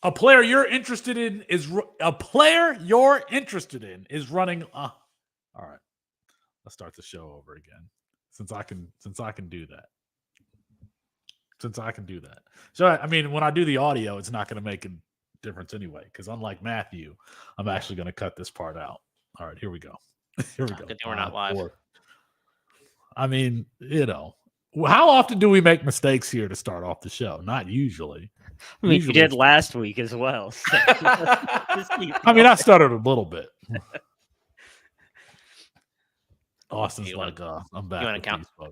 A player you're interested in is running. All right, let's start the show over again. Since I can do that. So I mean, when I do the audio, it's not going to make a difference anyway. Because unlike Matthew, I'm actually going to cut this part out. All right, here we go. Good thing we're not live. I mean, how often do we make mistakes here to start off the show? Not usually. I mean, you did last week as well. So. I mean, I stuttered a little bit. Austin's like, I'm back. You want to count? A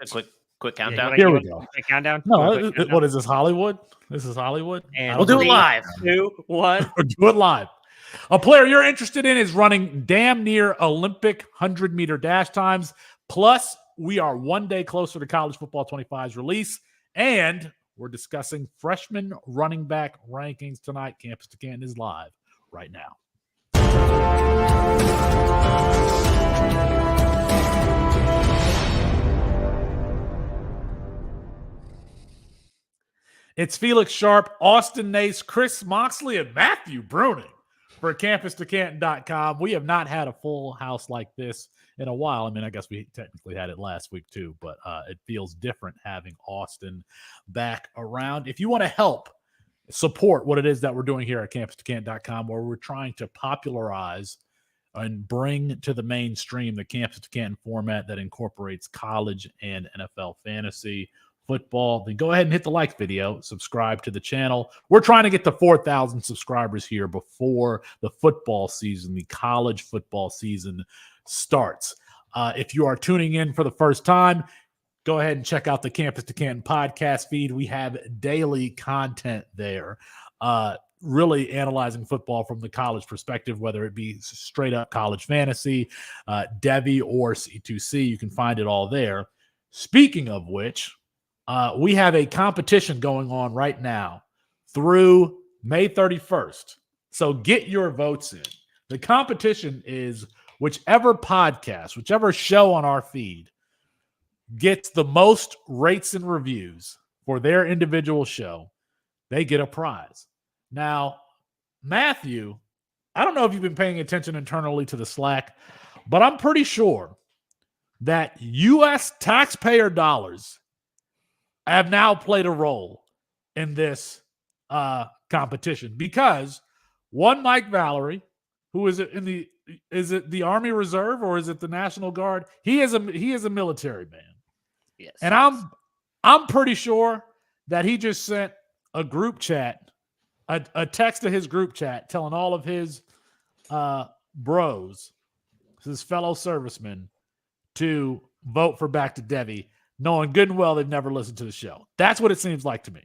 quick countdown? Here we go. Countdown? No, what is this, Hollywood? This is Hollywood? And we'll do it live. 2, 1. Do it live. A player you're interested in is running damn near Olympic 100-meter dash times. Plus, we are one day closer to College Football 25's release, and we're discussing freshman running back rankings tonight. Campus to Canton is live right now. It's Felix Sharpe, Austin Nace, Chris Moxley, and Matthew Bruning for CampusToCanton.com. We have not had a full house like this in a while. I mean, I guess we technically had it last week too, but it feels different having Austin back around. If you want to help support what it is that we're doing here at CampusToCanton.com, where we're trying to popularize and bring to the mainstream the Campus to Canton format that incorporates college and NFL fantasy football, then go ahead and hit the like video, subscribe to the channel. We're trying to get to 4,000 subscribers here before the football season, the college football season starts. If you are tuning in for the first time, go ahead and check out the Campus to Canton podcast feed. We have daily content there, really analyzing football from the college perspective, whether it be straight up college fantasy, Devy, or C2C. You can find it all there. Speaking of which, we have a competition going on right now through May 31st. So get your votes in. The competition is whichever podcast, whichever show on our feed gets the most rates and reviews for their individual show, they get a prize. Now, Matthew, I don't know if you've been paying attention internally to the Slack, but I'm pretty sure that U.S. taxpayer dollars have now played a role in this competition, because one Mike Valerie, who is it the Army Reserve or is it the National Guard? He is a military man. Yes. And I'm pretty sure that he just sent a group chat, a text to his group chat telling all of his bros, his fellow servicemen, to vote for Back to Devy, knowing good and well they've never listened to the show. That's what it seems like to me.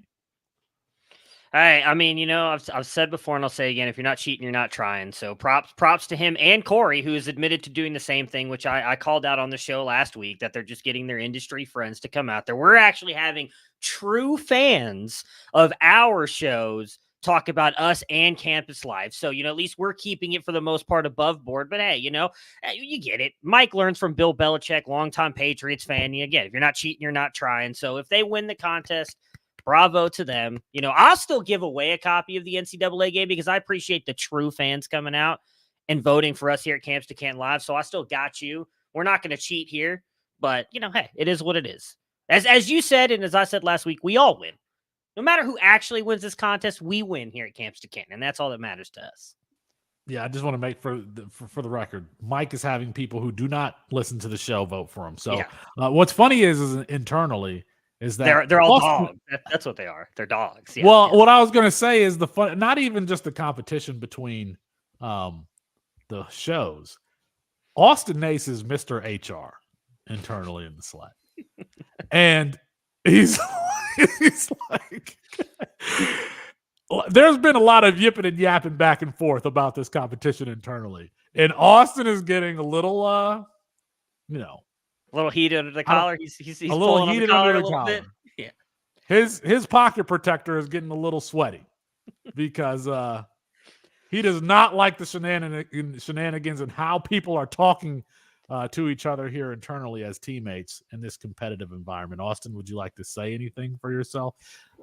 Hey, I mean, I've said before and I'll say again, if you're not cheating, you're not trying. So props to him and Corey, who has admitted to doing the same thing, which I called out on the show last week, that they're just getting their industry friends to come out there. We're actually having true fans of our shows talk about us and Campus Live. So, at least we're keeping it for the most part above board. But hey, you get it. Mike learns from Bill Belichick, longtime Patriots fan. Again, if you're not cheating, you're not trying. So if they win the contest, bravo to them. I'll still give away a copy of the NCAA game because I appreciate the true fans coming out and voting for us here at Campus to Canton Live. So I still got you. We're not going to cheat here, but hey, it is what it is. As you said, and as I said last week, we all win. No matter who actually wins this contest, we win here at Campus to Canton, and that's all that matters to us. Yeah, I just want to make for the record, Mike is having people who do not listen to the show vote for him. So what's funny is internally is that they're all dogs. That's what they are. They're dogs. Yeah, well, what I was going to say is the fun, not even just the competition between the shows. Austin Nace is Mr. HR internally in the Slack, and he's like, there's been a lot of yipping and yapping back and forth about this competition internally, and Austin is getting a little, a little heat under the collar. He's a little heated under the collar. Bit. Yeah, his pocket protector is getting a little sweaty because he does not like the shenanigans and how people are talking to each other here internally as teammates in this competitive environment. Austin, would you like to say anything for yourself?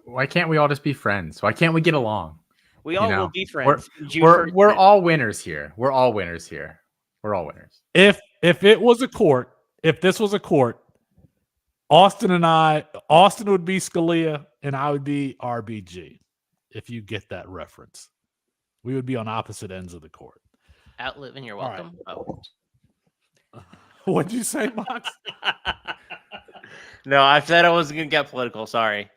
Why can't we all just be friends? Why can't we get along? We all will be friends. We're all winners here. We're all winners here. We're all winners. If it was a court, if this was a court, Austin would be Scalia and I would be RBG. If you get that reference, we would be on opposite ends of the court. Outliving, you're welcome. Right. Oh. What'd you say, Mox? No, I said I wasn't going to get political. Sorry.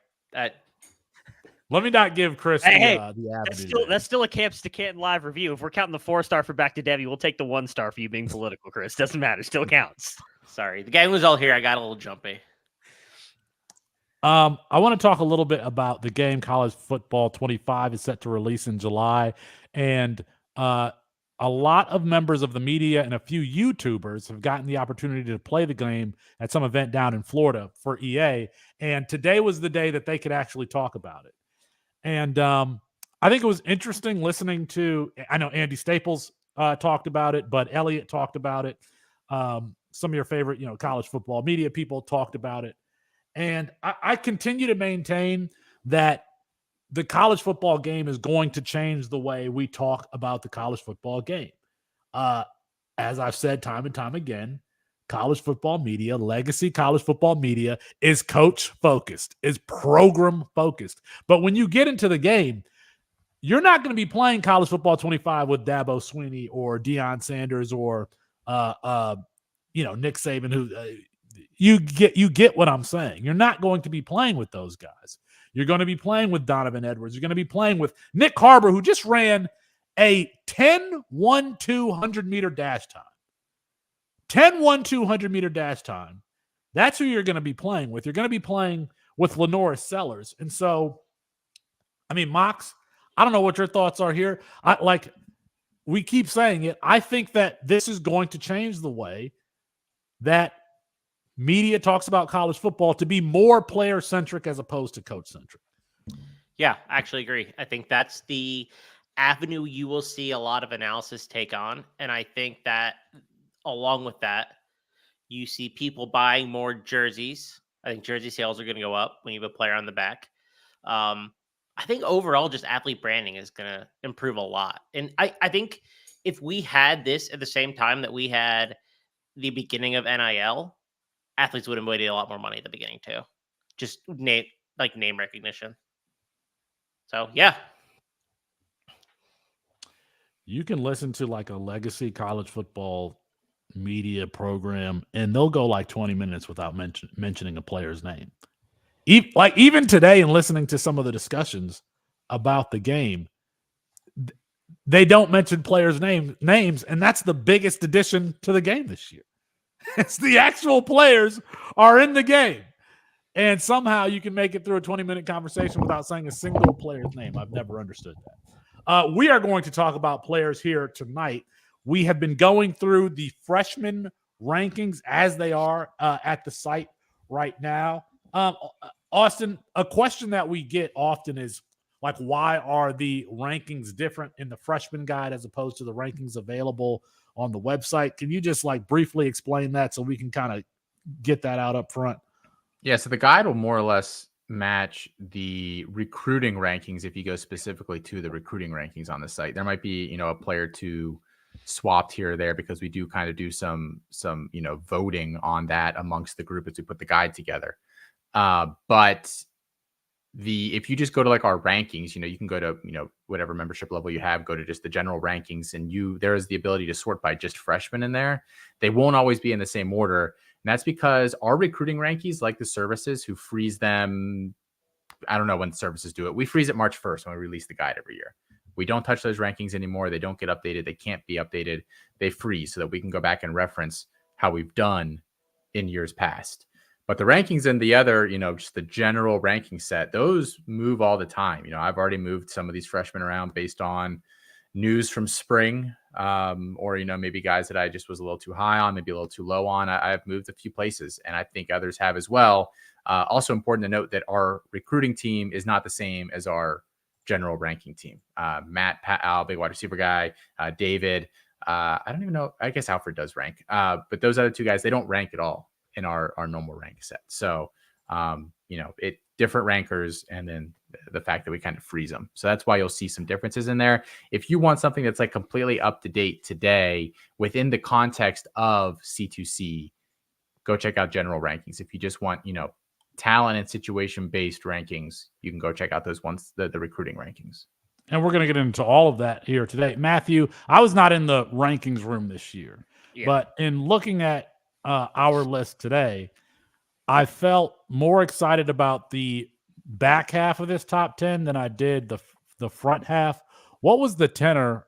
Let me not give Chris the avenue. That's still a Campus to Canton live review. If we're counting the 4-star for Back to Debbie, we'll take the 1-star for you being political, Chris. Doesn't matter. Still counts. Sorry. The gang was all here. I got a little jumpy. I want to talk a little bit about the game. College Football 25 is set to release in July. And a lot of members of the media and a few YouTubers have gotten the opportunity to play the game at some event down in Florida for EA. And today was the day that they could actually talk about it. And I think it was interesting listening to, I know Andy Staples talked about it, but Elliott talked about it. Some of your favorite, college football media people talked about it. And I continue to maintain that the college football game is going to change the way we talk about the college football game. As I've said time and time again, college football media, legacy college football media is coach-focused, is program-focused. But when you get into the game, you're not going to be playing college football 25 with Dabo Swinney or Deion Sanders or Nick Saban, who you get what I'm saying. You're not going to be playing with those guys. You're going to be playing with Donovan Edwards. You're going to be playing with Nick Harbor, who just ran a 10-1-2 100-meter dash time. 10-1-2 100-meter dash time. That's who you're going to be playing with. You're going to be playing with Lenora Sellers. And so, Mox, I don't know what your thoughts are here. We keep saying it. I think that this is going to change the way that media talks about college football to be more player-centric as opposed to coach-centric. Yeah, I actually agree. I think that's the avenue you will see a lot of analysis take on. And I think that along with that, you see people buying more jerseys. I think jersey sales are going to go up when you have a player on the back. I think overall just athlete branding is going to improve a lot. And I think if we had this at the same time that we had the beginning of NIL, athletes would have made a lot more money at the beginning too. Just name recognition. So, yeah. You can listen to a legacy college football media program and they'll go 20 minutes without mentioning a player's name. Even today, and listening to some of the discussions about the game, they don't mention players' names, and that's the biggest addition to the game this year. It's the actual players are in the game. And somehow you can make it through a 20-minute conversation without saying a single player's name. I've never understood that. We are going to talk about players here tonight. We have been going through the freshman rankings as they are at the site right now. Austin, a question that we get often is, why are the rankings different in the freshman guide as opposed to the rankings available on the website? Can you just briefly explain that so we can kind of get that out up front? Yeah, so the guide will more or less match the recruiting rankings if you go specifically to the recruiting rankings on the site. There might be, a player to swapped here or there because we do kind of do some voting on that amongst the group as we put the guide together. But if you just go to our rankings, you can go to, whatever membership level you have, go to just the general rankings, and there is the ability to sort by just freshmen in there. They won't always be in the same order. And that's because our recruiting rankings, like the services who freeze them, I don't know when the services do it. We freeze it March 1st when we release the guide every year. We don't touch those rankings anymore. They don't get updated. They can't be updated. They freeze so that we can go back and reference how we've done in years past. But the rankings in the other, just the general ranking set, those move all the time. I've already moved some of these freshmen around based on news from spring, or, maybe guys that I just was a little too high on, maybe a little too low on. I've moved a few places, and I think others have as well. Also important to note that our recruiting team is not the same as our general ranking team. Matt, Pat, big wide receiver guy, David. I don't even know. I guess Alfred does rank. But those other two guys, they don't rank at all in our normal rank set. So, different rankers and then the fact that we kind of freeze them. So that's why you'll see some differences in there. If you want something that's like completely up to date today within the context of C2C, go check out general rankings. If you just want, talent and situation based rankings, you can go check out those ones, the recruiting rankings. And we're going to get into all of that here today. Matthew, I was not in the rankings room this year, but in looking at our list today, I felt more excited about the back half of this top 10 than I did the front half. What was the tenor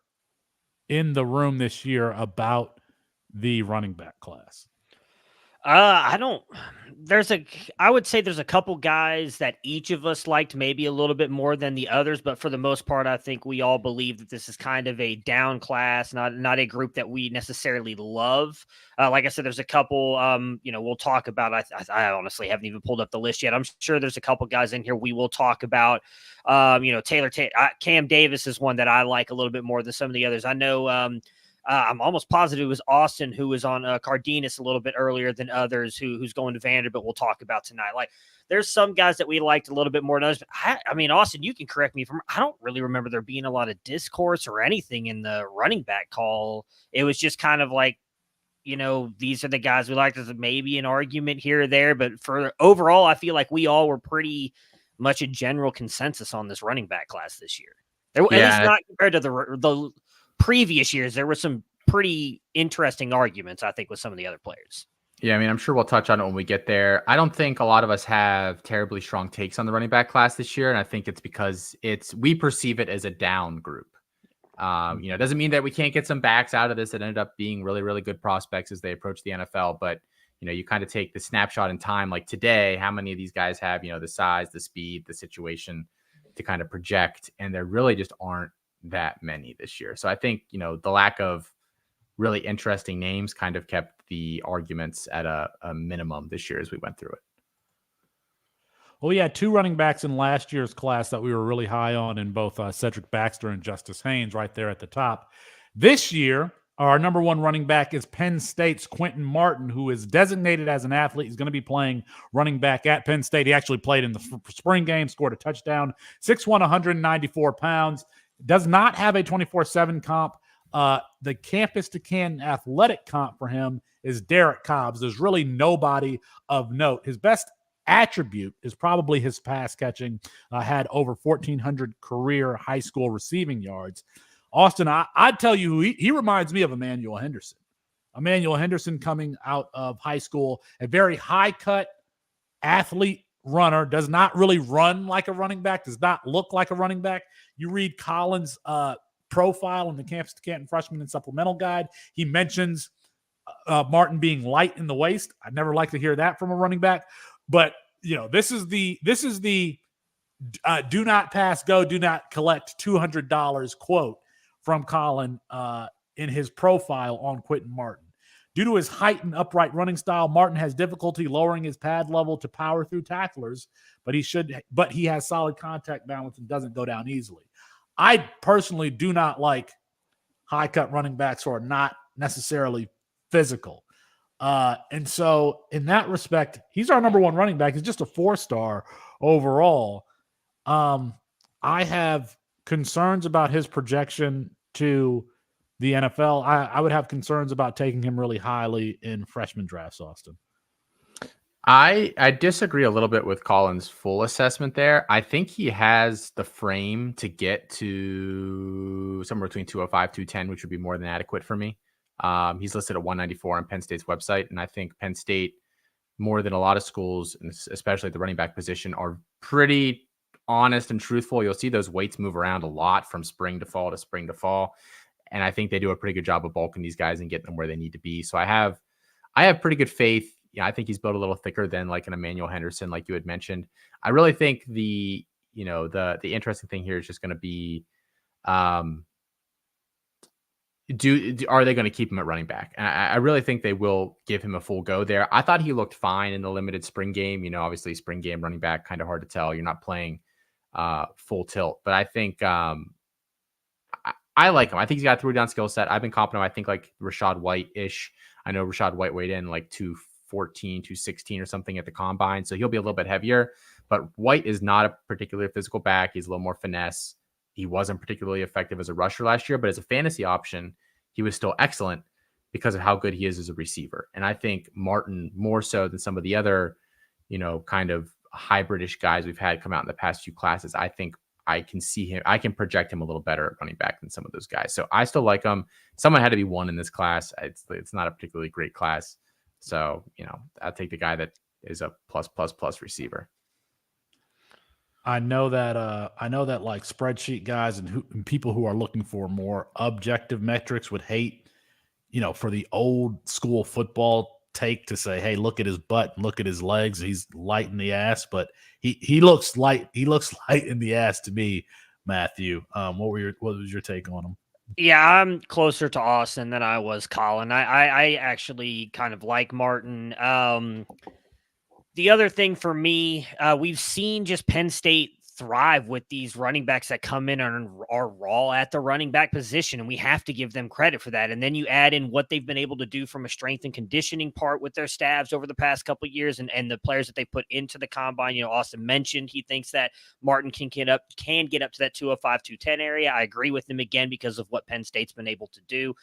in the room this year about the running back class? I would say there's a couple guys that each of us liked maybe a little bit more than the others, but for the most part, I think we all believe that this is kind of a down class, not a group that we necessarily love. Like I said, there's a couple, we'll talk about. I honestly haven't even pulled up the list yet. I'm sure there's a couple guys in here we will talk about. Cam Davis is one that I like a little bit more than some of the others. I know. I'm almost positive it was Austin who was on Cardenas a little bit earlier than others who's going to Vanderbilt. We'll talk about tonight. Like there's some guys that we liked a little bit more than others. But I mean, Austin, you can correct me if I don't really remember there being a lot of discourse or anything in the running back call. It was just kind of like, these are the guys we like. There's maybe an argument here or there, but for overall, I feel like we all were pretty much a general consensus on this running back class this year. At least not compared to the previous years. There were some pretty interesting arguments, I think, with some of the other players. Yeah, I mean, I'm sure we'll touch on it when we get there. I don't think a lot of us have terribly strong takes on the running back class this year, and I think it's because we perceive it as a down group. It doesn't mean that we can't get some backs out of this that ended up being really, really good prospects as they approach the NFL, but you kind of take the snapshot in time, like today, how many of these guys have, the size, the speed, the situation to kind of project, and there really just aren't that many this year. So I think, the lack of really interesting names kind of kept the arguments at a minimum this year as we went through it. Well, we had two running backs in last year's class that we were really high on in both Cedric Baxter and Justice Haynes right there at the top. This year, our number one running back is Penn State's Quentin Martin, who is designated as an athlete. He's going to be playing running back at Penn State. He actually played in the spring game, scored a touchdown, 6'1", 194 pounds. Does not have a 24/7 comp. The Campus to Canton athletic comp for him is Derek Cobbs. There's really nobody of note. His best attribute is probably his pass catching. Had over 1,400 career high school receiving yards. Austin, I'd tell you, he reminds me of Emmanuel Henderson. Emmanuel Henderson coming out of high school, a very high-cut athlete runner, does not really run like a running back, does not look like a running back. You read Collins' profile in the Campus to Canton Freshman and Supplemental Guide. He mentions Martin being light in the waist. I'd never like to hear that from a running back. But, this is the do not pass, go, do not collect $200 quote from Colin in his profile on Quentin Martin. Due to his height and upright running style, Martin has difficulty lowering his pad level to power through tacklers, but he has solid contact balance and doesn't go down easily. I personally do not like high-cut running backs who are not necessarily physical. And so in that respect, he's our number one running back. He's just a 4-star overall. I have concerns about his projection to the NFL. I would have concerns about taking him really highly in freshman drafts, Austin. I disagree a little bit with Colin's full assessment there. I think he has the frame to get to somewhere between 205, 210, which would be more than adequate for me. He's listed at 194 on Penn State's website, and I think Penn State, more than a lot of schools, especially at the running back position, are pretty honest and truthful. You'll see those weights move around a lot from spring to fall to spring to fall. And I think they do a pretty good job of bulking these guys and getting them where they need to be. So I have pretty good faith. I think he's built a little thicker than like an Emmanuel Henderson, like you had mentioned. I really think the interesting thing here is just going to be, are they going to keep him at running back? And I really think they will give him a full go there. I thought he looked fine in the limited spring game. Obviously spring game running back, kind of hard to tell. You're not playing full tilt, but I think I like him. I think he's got a 3-down skill set. I've been confident. I think like Rashad White-ish. I know Rashad White weighed in like 214, 216 or something at the combine. So he'll be a little bit heavier, But White is not a particularly physical back. He's a little more finesse. He wasn't particularly effective as a rusher last year, but as a fantasy option, he was still excellent because of how good he is as a receiver. And I think Martin, more so than some of the other, kind of hybridish guys we've had come out in the past few classes, I think I can see him. I can project him a little better at running back than some of those guys. So I still like him. Someone had to be one in this class. It's not a particularly great class. So, I'll take the guy that is a plus receiver. I know that like spreadsheet guys and people who are looking for more objective metrics would hate, for the old school football take to say, hey, look at his butt, look at his legs, he's light in the ass, but he looks light in the ass to me, Matthew. What was your take on him? Yeah, I'm closer to Austin than I was Colin. I actually kind of like Martin. The other thing for me, we've seen just Penn State thrive with these running backs that come in and are raw at the running back position, and we have to give them credit for that. And then you add in what they've been able to do from a strength and conditioning part with their staffs over the past couple of years, and the players that they put into the combine. Austin mentioned he thinks that Martin can get up to that 205, 210 area. I agree with him again because of what Penn State's been able to do.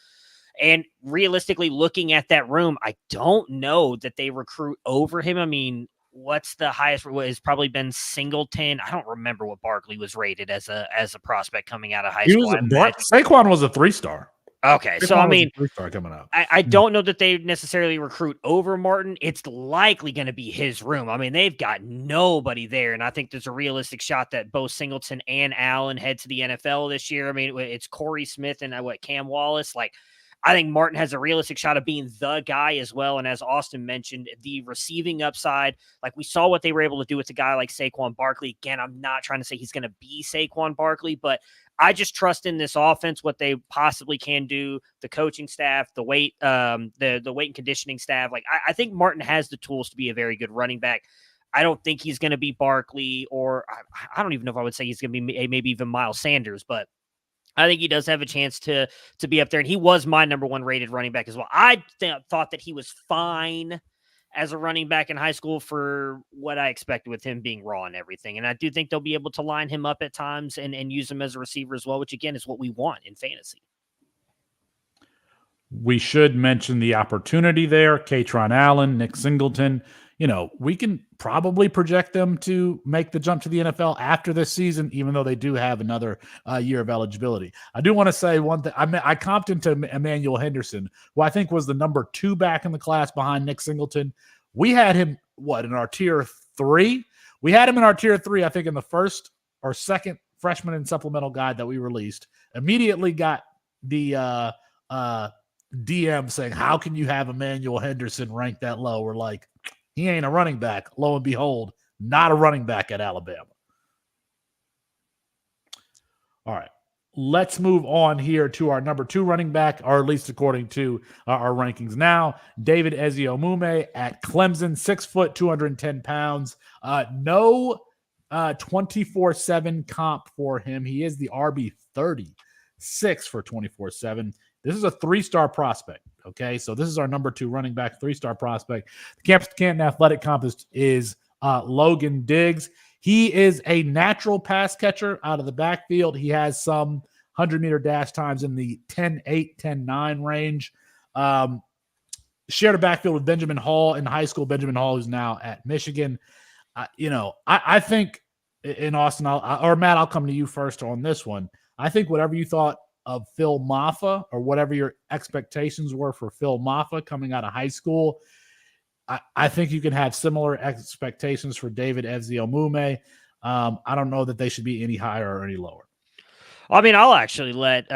And realistically, looking at that room, I don't know that they recruit over him. I mean, what's the highest? Has probably been Singleton. I don't remember what Barkley was rated as a prospect coming out of high school. Saquon was a 3-star. Okay, so I mean, 3-star coming up. I don't know that they necessarily recruit over Martin. It's likely going to be his room. I mean, they've got nobody there, and I think there's a realistic shot that both Singleton and Allen head to the NFL this year. I mean, it's Corey Smith and Cam Wallace. Like, I think Martin has a realistic shot of being the guy as well. And as Austin mentioned, the receiving upside, like we saw what they were able to do with a guy like Saquon Barkley. Again, I'm not trying to say he's going to be Saquon Barkley, but I just trust in this offense, what they possibly can do, the coaching staff, the weight and conditioning staff. Like, I think Martin has the tools to be a very good running back. I don't think he's going to be Barkley, or I don't even know if I would say he's going to be maybe even Miles Sanders, but I think he does have a chance to be up there. And he was my number one rated running back as well. I thought that he was fine as a running back in high school for what I expected with him being raw and everything. And I do think they'll be able to line him up at times and use him as a receiver as well, which again is what we want in fantasy. We should mention the opportunity there. Katron Allen, Nick Singleton, we can probably project them to make the jump to the NFL after this season, even though they do have another year of eligibility. I do want to say one thing. I comped into Emmanuel Henderson, who I think was the number 2 back in the class behind Nick Singleton. We had him, in our tier 3? We had him in our tier 3, I think, in the first or second freshman and supplemental guide that we released. Immediately got the DM saying, how can you have Emmanuel Henderson ranked that low? We're like, he ain't a running back. Lo and behold, not a running back at Alabama. All right. Let's move on here to our number 2 running back, or at least according to our rankings now. David Eziomume at Clemson, 6 foot, 210 pounds. No 24/7 comp for him. He is the RB 36 for 24/7. This is a 3-star prospect. Okay, so this is our number 2 running back, 3-star prospect. The Campus Canton Athletic Comp is Logan Diggs. He is a natural pass catcher out of the backfield. He has some 100-meter dash times in the 10.8, 10.9 range. Shared a backfield with Benjamin Hall in high school. Benjamin Hall, who's now at Michigan. I think in Austin, Matt, I'll come to you first on this one. I think whatever you thought of Phil Maffa, or whatever your expectations were for Phil Maffa coming out of high school, I think you can have similar expectations for David Eziomume. I don't know that they should be any higher or any lower. I mean, I'll actually let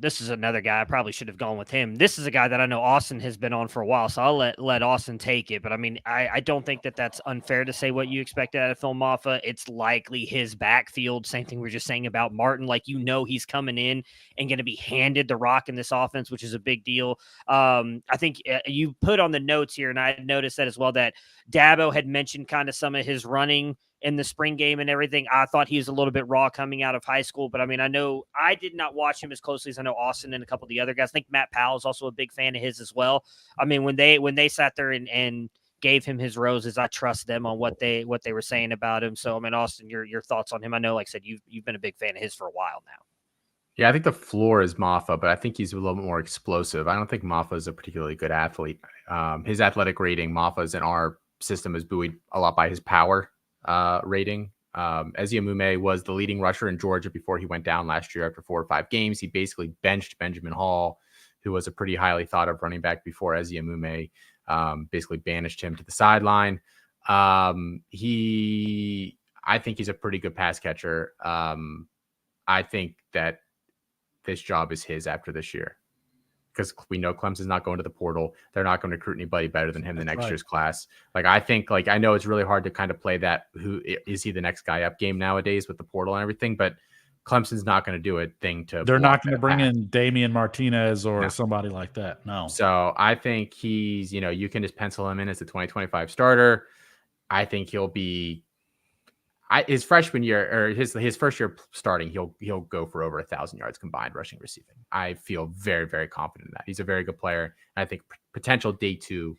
this is another guy. I probably should have gone with him. This is a guy that I know Austin has been on for a while, so I'll let Austin take it. But I mean, I don't think that that's unfair to say what you expected out of Phil Maffa. It's likely his backfield. Same thing we are just saying about Martin. Like, he's coming in and going to be handed the rock in this offense, which is a big deal. I think you put on the notes here, and I noticed that as well, that Dabo had mentioned kind of some of his running in the spring game and everything. I thought he was a little bit raw coming out of high school, but I mean, I know I did not watch him as closely as I know Austin and a couple of the other guys. I think Matt Powell is also a big fan of his as well. I mean, when they sat there and gave him his roses. I trust them on what they were saying about him. So, I mean, Austin, your thoughts on him? I know, like I said, you've been a big fan of his for a while now. Yeah, I think the floor is Maffa, but I think he's a little bit more explosive. I don't think Maffa is a particularly good athlete. His athletic rating, Maffa's in our system, is buoyed a lot by his power rating. Ezi Amume was the leading rusher in Georgia before he went down last year after 4 or 5 games. He basically benched Benjamin Hall, who was a pretty highly thought of running back before Ezi Amume basically banished him to the sideline. I think he's a pretty good pass catcher. I think that this job is his after this year, because we know Clemson's not going to the portal. They're not going to recruit anybody better than him in the next year's class. Like, I think, like, I know it's really hard to kind of play that, who is he the next guy up game nowadays with the portal and everything, but Clemson's not going to do a thing to. They're not going to bring in Damian Martinez or somebody like that. No. So I think he's, you can just pencil him in as the 2025 starter. I think he'll be, his freshman year, or his first year starting, he'll go for over 1,000 yards combined rushing receiving. I feel very, very confident in that. He's a very good player. And I think potential day 2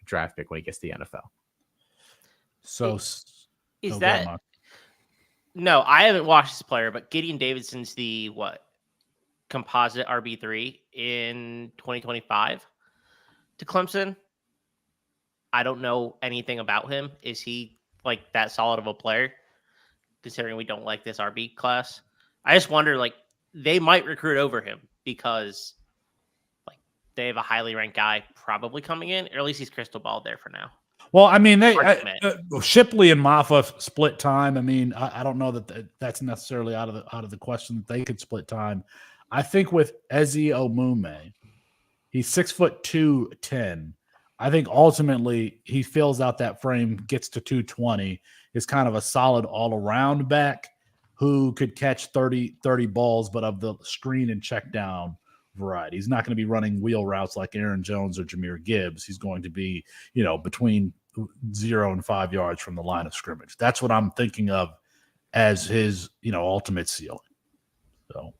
draft pick when he gets to the NFL. So is that? No, I haven't watched this player, but Gideon Davidson's the composite RB3 in 2025 to Clemson. I don't know anything about him. Is he like that solid of a player, considering we don't like this RB class? I just wonder, like, they might recruit over him because, like, they have a highly ranked guy probably coming in, or at least he's crystal ball there for now. Well, I mean, Shipley and Maffa split time. I mean, I don't know that's necessarily out of the question that they could split time. I think with Ezi Amume, he's 6'2", 10. I think ultimately he fills out that frame, gets to 220, is kind of a solid all-around back who could catch 30 balls, but of the screen and check down variety. He's not going to be running wheel routes like Aaron Jones or Jahmyr Gibbs. He's going to be, between 0 and 5 yards from the line of scrimmage. That's what I'm thinking of as his, ultimate ceiling. So.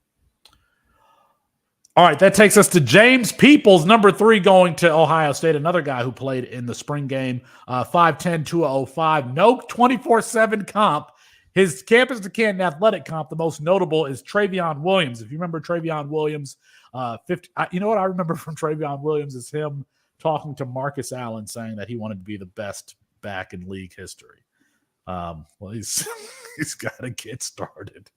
All right, that takes us to James Peoples, number 3, going to Ohio State, another guy who played in the spring game, 5'10", 205, no 24/7 comp. His campus to Canton athletic comp, the most notable, is Travion Williams. If you remember Travion Williams, 50. You know what I remember from Travion Williams is him talking to Marcus Allen saying that he wanted to be the best back in league history. Well, he's got to get started.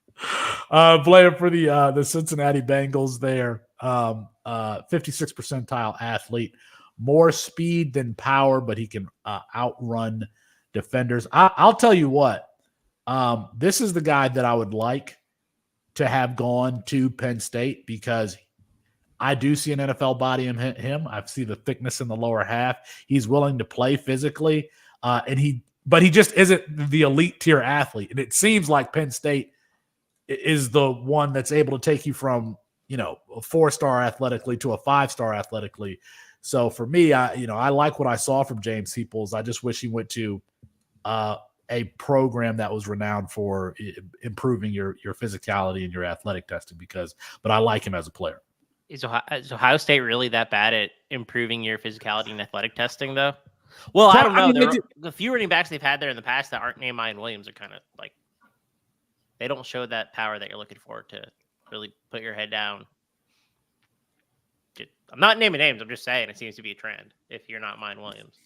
Playing for the Cincinnati Bengals there. 56th percentile athlete, more speed than power, but he can outrun defenders. I'll tell you what, this is the guy that I would like to have gone to Penn State, because I do see an NFL body in him. I see the thickness in the lower half. He's willing to play physically, but he just isn't the elite tier athlete. And it seems like Penn State is the one that's able to take you from, a 4-star athletically to a 5-star athletically. So for me, I like what I saw from James Peoples. I just wish he went to a program that was renowned for improving your physicality and your athletic testing, but I like him as a player. Is Ohio State really that bad at improving your physicality and athletic testing, though? Well, I don't know. The few running backs they've had there in the past that aren't named Mayan Williams are kind of like, they don't show that power that you're looking for to really put your head down. I'm not naming names. I'm just saying it seems to be a trend if you're not Mayan Williams.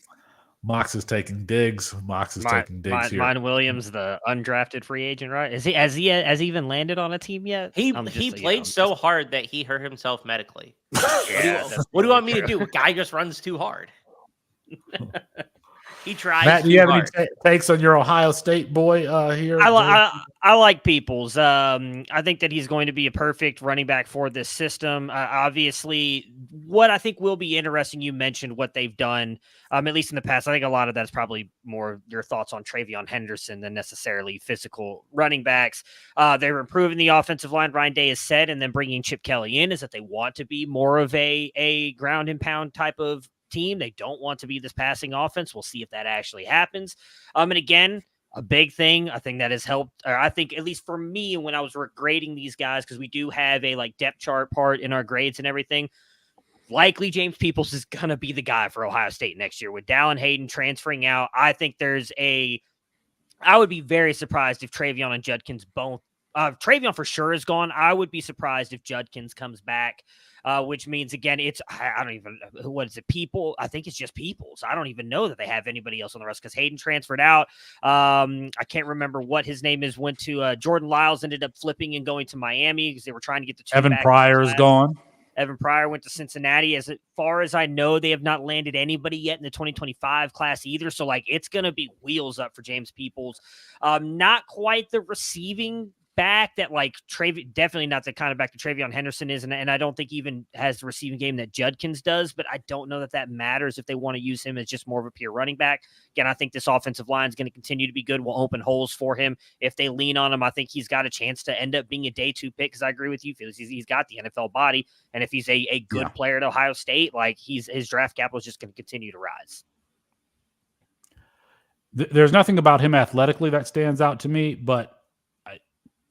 Mox is taking digs. Here. Mayan Williams, the undrafted free agent, right? Has he even landed on a team yet? He played so hard that he hurt himself medically. What do you want me to do? A guy just runs too hard. He tries. Matt, do you have any takes on your Ohio State boy here? I like Peoples. I think that he's going to be a perfect running back for this system. Obviously, what I think will be interesting, you mentioned what they've done, at least in the past. I think a lot of that's probably more your thoughts on Travion Henderson than necessarily physical running backs. They're improving the offensive line, Ryan Day has said, and then bringing Chip Kelly in is that they want to be more of a ground and pound type of team. They don't want to be this passing offense. We'll see if that actually happens. And again, a big thing I think that has helped, or I think at least for me when I was grading these guys, because we do have a depth chart part in our grades and everything. likely James Peoples is going to be the guy for Ohio State next year. With Dallin Hayden transferring out, I think I would be very surprised if Travion and Judkins both. Travion for sure is gone. I would be surprised if Judkins comes back, which means, again, I don't even, what is it, People? I think it's just Peoples. I don't even know that they have anybody else on the rest because Hayden transferred out. I can't remember what his name is. Went to Jordan Lyles, ended up flipping and going to Miami because they were trying to get the two Evan back Pryor is gone. Evan Pryor went to Cincinnati. As far as I know, they have not landed anybody yet in the 2025 class either. So, it's going to be wheels up for James Peoples. Not quite the receiving back that definitely not the kind of back that Travion Henderson is, and I don't think even has the receiving game that Judkins does, but I don't know that matters if they want to use him as just more of a pure running back. Again, I think this offensive line is going to continue to be good. Will open holes for him. If they lean on him, I think he's got a chance to end up being a day 2 pick, because I agree with you, Felix. He's got the NFL body, and if he's a good player at Ohio State, his draft capital is just going to continue to rise. There's nothing about him athletically that stands out to me, but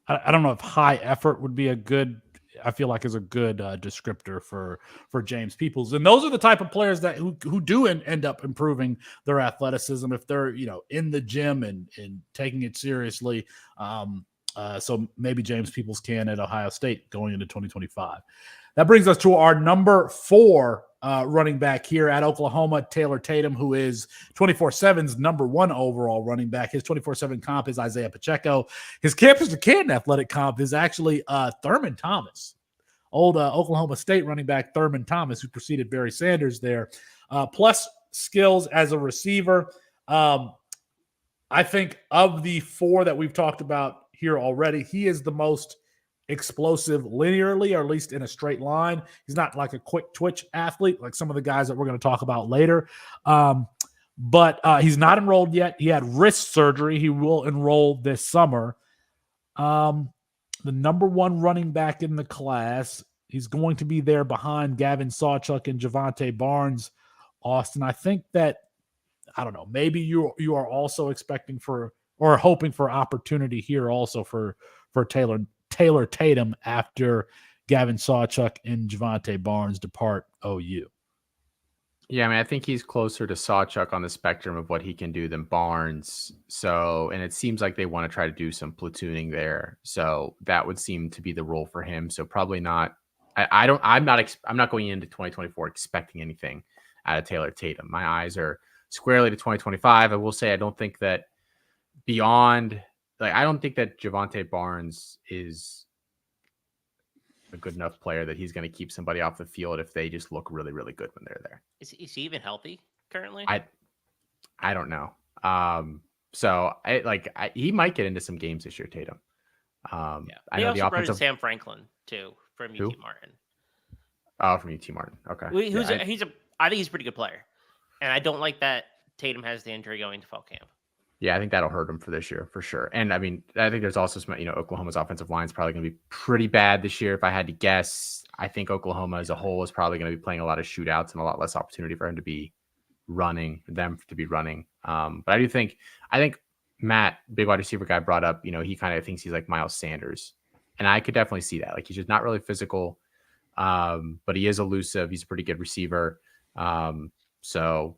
I don't know if high effort would be I feel like is a good descriptor for James Peoples. And those are the type of players that who do end up improving their athleticism if they're, in the gym and taking it seriously. So maybe James Peoples can at Ohio State going into 2025. That brings us to our number 4 running back here at Oklahoma, Taylor Tatum, who is 24/7's number 1 overall running back. His 24/7 comp is Isaiah Pacheco. His Campus to Canton athletic comp is actually Thurman Thomas, old Oklahoma State running back Thurman Thomas, who preceded Barry Sanders there. Plus skills as a receiver. I think of the 4 that we've talked about here already, he is the most explosive linearly, or at least in a straight line. He's not like a quick twitch athlete like some of the guys that we're going to talk about later. But he's not enrolled yet. He had wrist surgery. He will enroll this summer. The number 1 running back in the class. He's going to be there behind Gavin Sawchuk and Javonte Barnes. Austin, I think that, I don't know, maybe you are also expecting or hoping for opportunity here also for Taylor Tatum after Gavin Sawchuk and Javonte Barnes depart OU. Yeah, I think he's closer to Sawchuk on the spectrum of what he can do than Barnes. So, and it seems like they want to try to do some platooning there. So that would seem to be the role for him. So probably not. I'm not going into 2024 expecting anything out of Taylor Tatum. My eyes are squarely to 2025. I will say I don't think that beyond. I don't think that Javonte Barnes is a good enough player that he's going to keep somebody off the field if they just look really, really good when they're there. Is he even healthy currently? I don't know. So he might get into some games this year, Tatum. I know also the offensive Sam Franklin too from UT Martin. Oh, from UT Martin. Okay. I think he's a pretty good player, and I don't like that Tatum has the injury going to fall camp. Yeah, I think that'll hurt him for this year for sure. And I think there's also some, Oklahoma's offensive line is probably going to be pretty bad this year. If I had to guess, I think Oklahoma as a whole is probably going to be playing a lot of shootouts and a lot less opportunity for him to be running. But I think Matt, big wide receiver guy, brought up, he kind of thinks he's like Miles Sanders. And I could definitely see that. He's just not really physical, but he is elusive. He's a pretty good receiver. So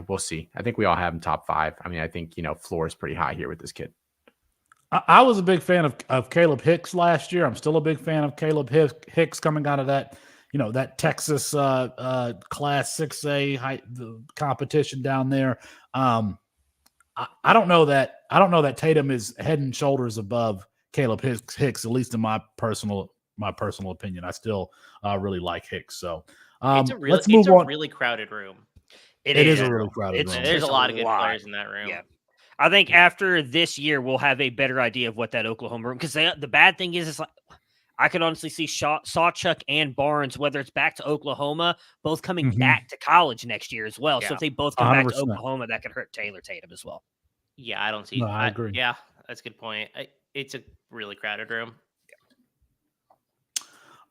we'll see. I think we all have him top 5. I think, floor is pretty high here with this kid. I was a big fan of Caleb Hicks last year. I'm still a big fan of Caleb Hicks coming out of that, that Texas Class 6A the competition down there. I don't know that Tatum is head and shoulders above Caleb Hicks, at least in my personal opinion. I still really like Hicks. So let's move on. Really crowded room. It is a really crowded room. There's a lot of good players in that room. Yeah. I think after this year, we'll have a better idea of what that Oklahoma room, because the bad thing is I could honestly see Sawchuk and Barnes, whether it's back to Oklahoma, both coming back to college next year as well. Yeah. So if they both come 100%. Back to Oklahoma, that could hurt Taylor Tatum as well. Yeah, I don't see. No, I agree. Yeah, that's a good point. It's a really crowded room.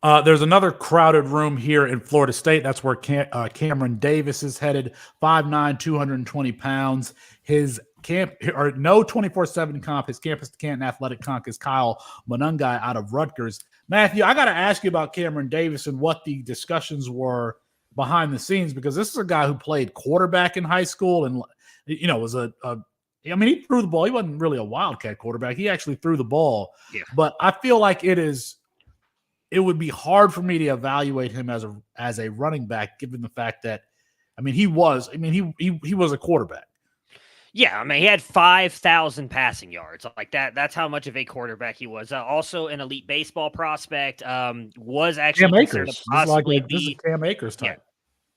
There's another crowded room here in Florida State. That's where Cameron Davis is headed. 5'9", 220 pounds. His camp or no 24/7 comp. His campus to Canton athletic comp is Kyle Monungai out of Rutgers. Matthew, I got to ask you about Cameron Davis and what the discussions were behind the scenes, because this is a guy who played quarterback in high school and, was he threw the ball. He wasn't really a wildcat quarterback. He actually threw the ball. Yeah. But I feel like it would be hard for me to evaluate him as a running back, given the fact that, he was a quarterback. Yeah, he had 5,000 passing yards like that. That's how much of a quarterback he was. Also, an elite baseball prospect. Was actually Cam Akers. This is Cam Akers type.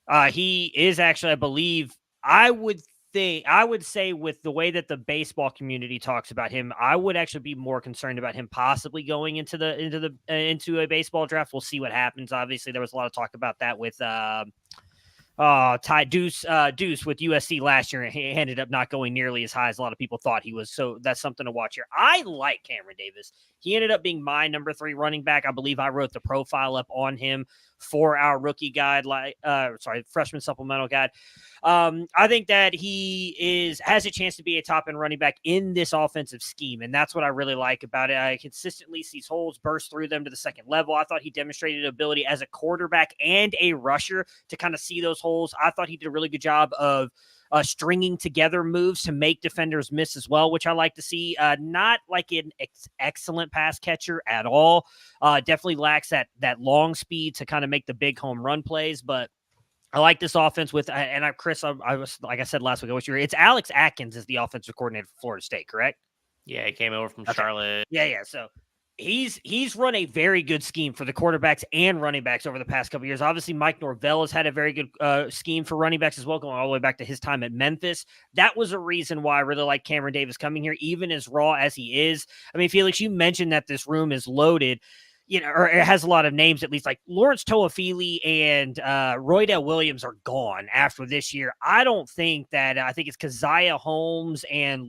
Yeah. He is actually, I believe. I would say with the way that the baseball community talks about him, I would actually be more concerned about him possibly going into a baseball draft. We'll see what happens. Obviously, there was a lot of talk about that with Deuce with USC last year, and he ended up not going nearly as high as a lot of people thought he was. So that's something to watch here. I like Cameron Davis. He ended up being my number 3 running back. I believe I wrote the profile up on him for our rookie guide, freshman supplemental guide. I think that he has a chance to be a top end running back in this offensive scheme. And that's what I really like about it. I consistently sees holes, burst through them to the second level. I thought he demonstrated ability as a quarterback and a rusher to kind of see those holes. I thought he did a really good job of stringing together moves to make defenders miss as well, which I like to see. Not like an excellent pass catcher at all. Definitely lacks that long speed to kind of make the big home run plays, but I like this offense with, Chris, I was, like I said last week, it's Alex Atkins is the offensive coordinator for Florida State, correct? Yeah, he came over from Charlotte. Yeah. So he's run a very good scheme for the quarterbacks and running backs over the past couple of years. Obviously, Mike Norvell has had a very good scheme for running backs as well, going all the way back to his time at Memphis. That was a reason why I really like Cameron Davis coming here, even as raw as he is. Felix, you mentioned that this room is loaded. Or it has a lot of names, at least, like Lawrence Toafili and Roydell Williams are gone after this year. I don't think that. I think it's Keziah Holmes and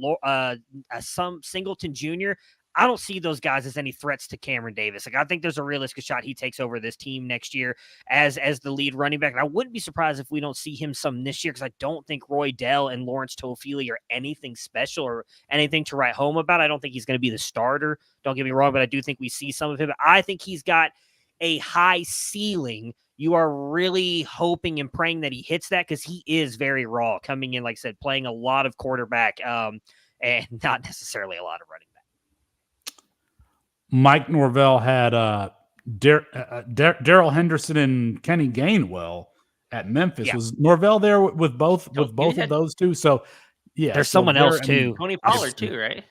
some Singleton Jr. I don't see those guys as any threats to Cameron Davis. Like, I think there's a realistic shot he takes over this team next year as the lead running back. And I wouldn't be surprised if we don't see him some this year, because I don't think Roydell and Lawrence Toafili are anything special or anything to write home about. I don't think he's going to be the starter. Don't get me wrong, but I do think we see some of him. I think he's got a high ceiling. You are really hoping and praying that he hits that, because he is very raw coming in, like I said, playing a lot of quarterback and not necessarily a lot of running back. Mike Norvell had Darrell Henderson and Kenny Gainwell at Memphis. Yeah. Was Norvell there with both of those two? So yeah, there's someone else too. Tony Pollard too, right?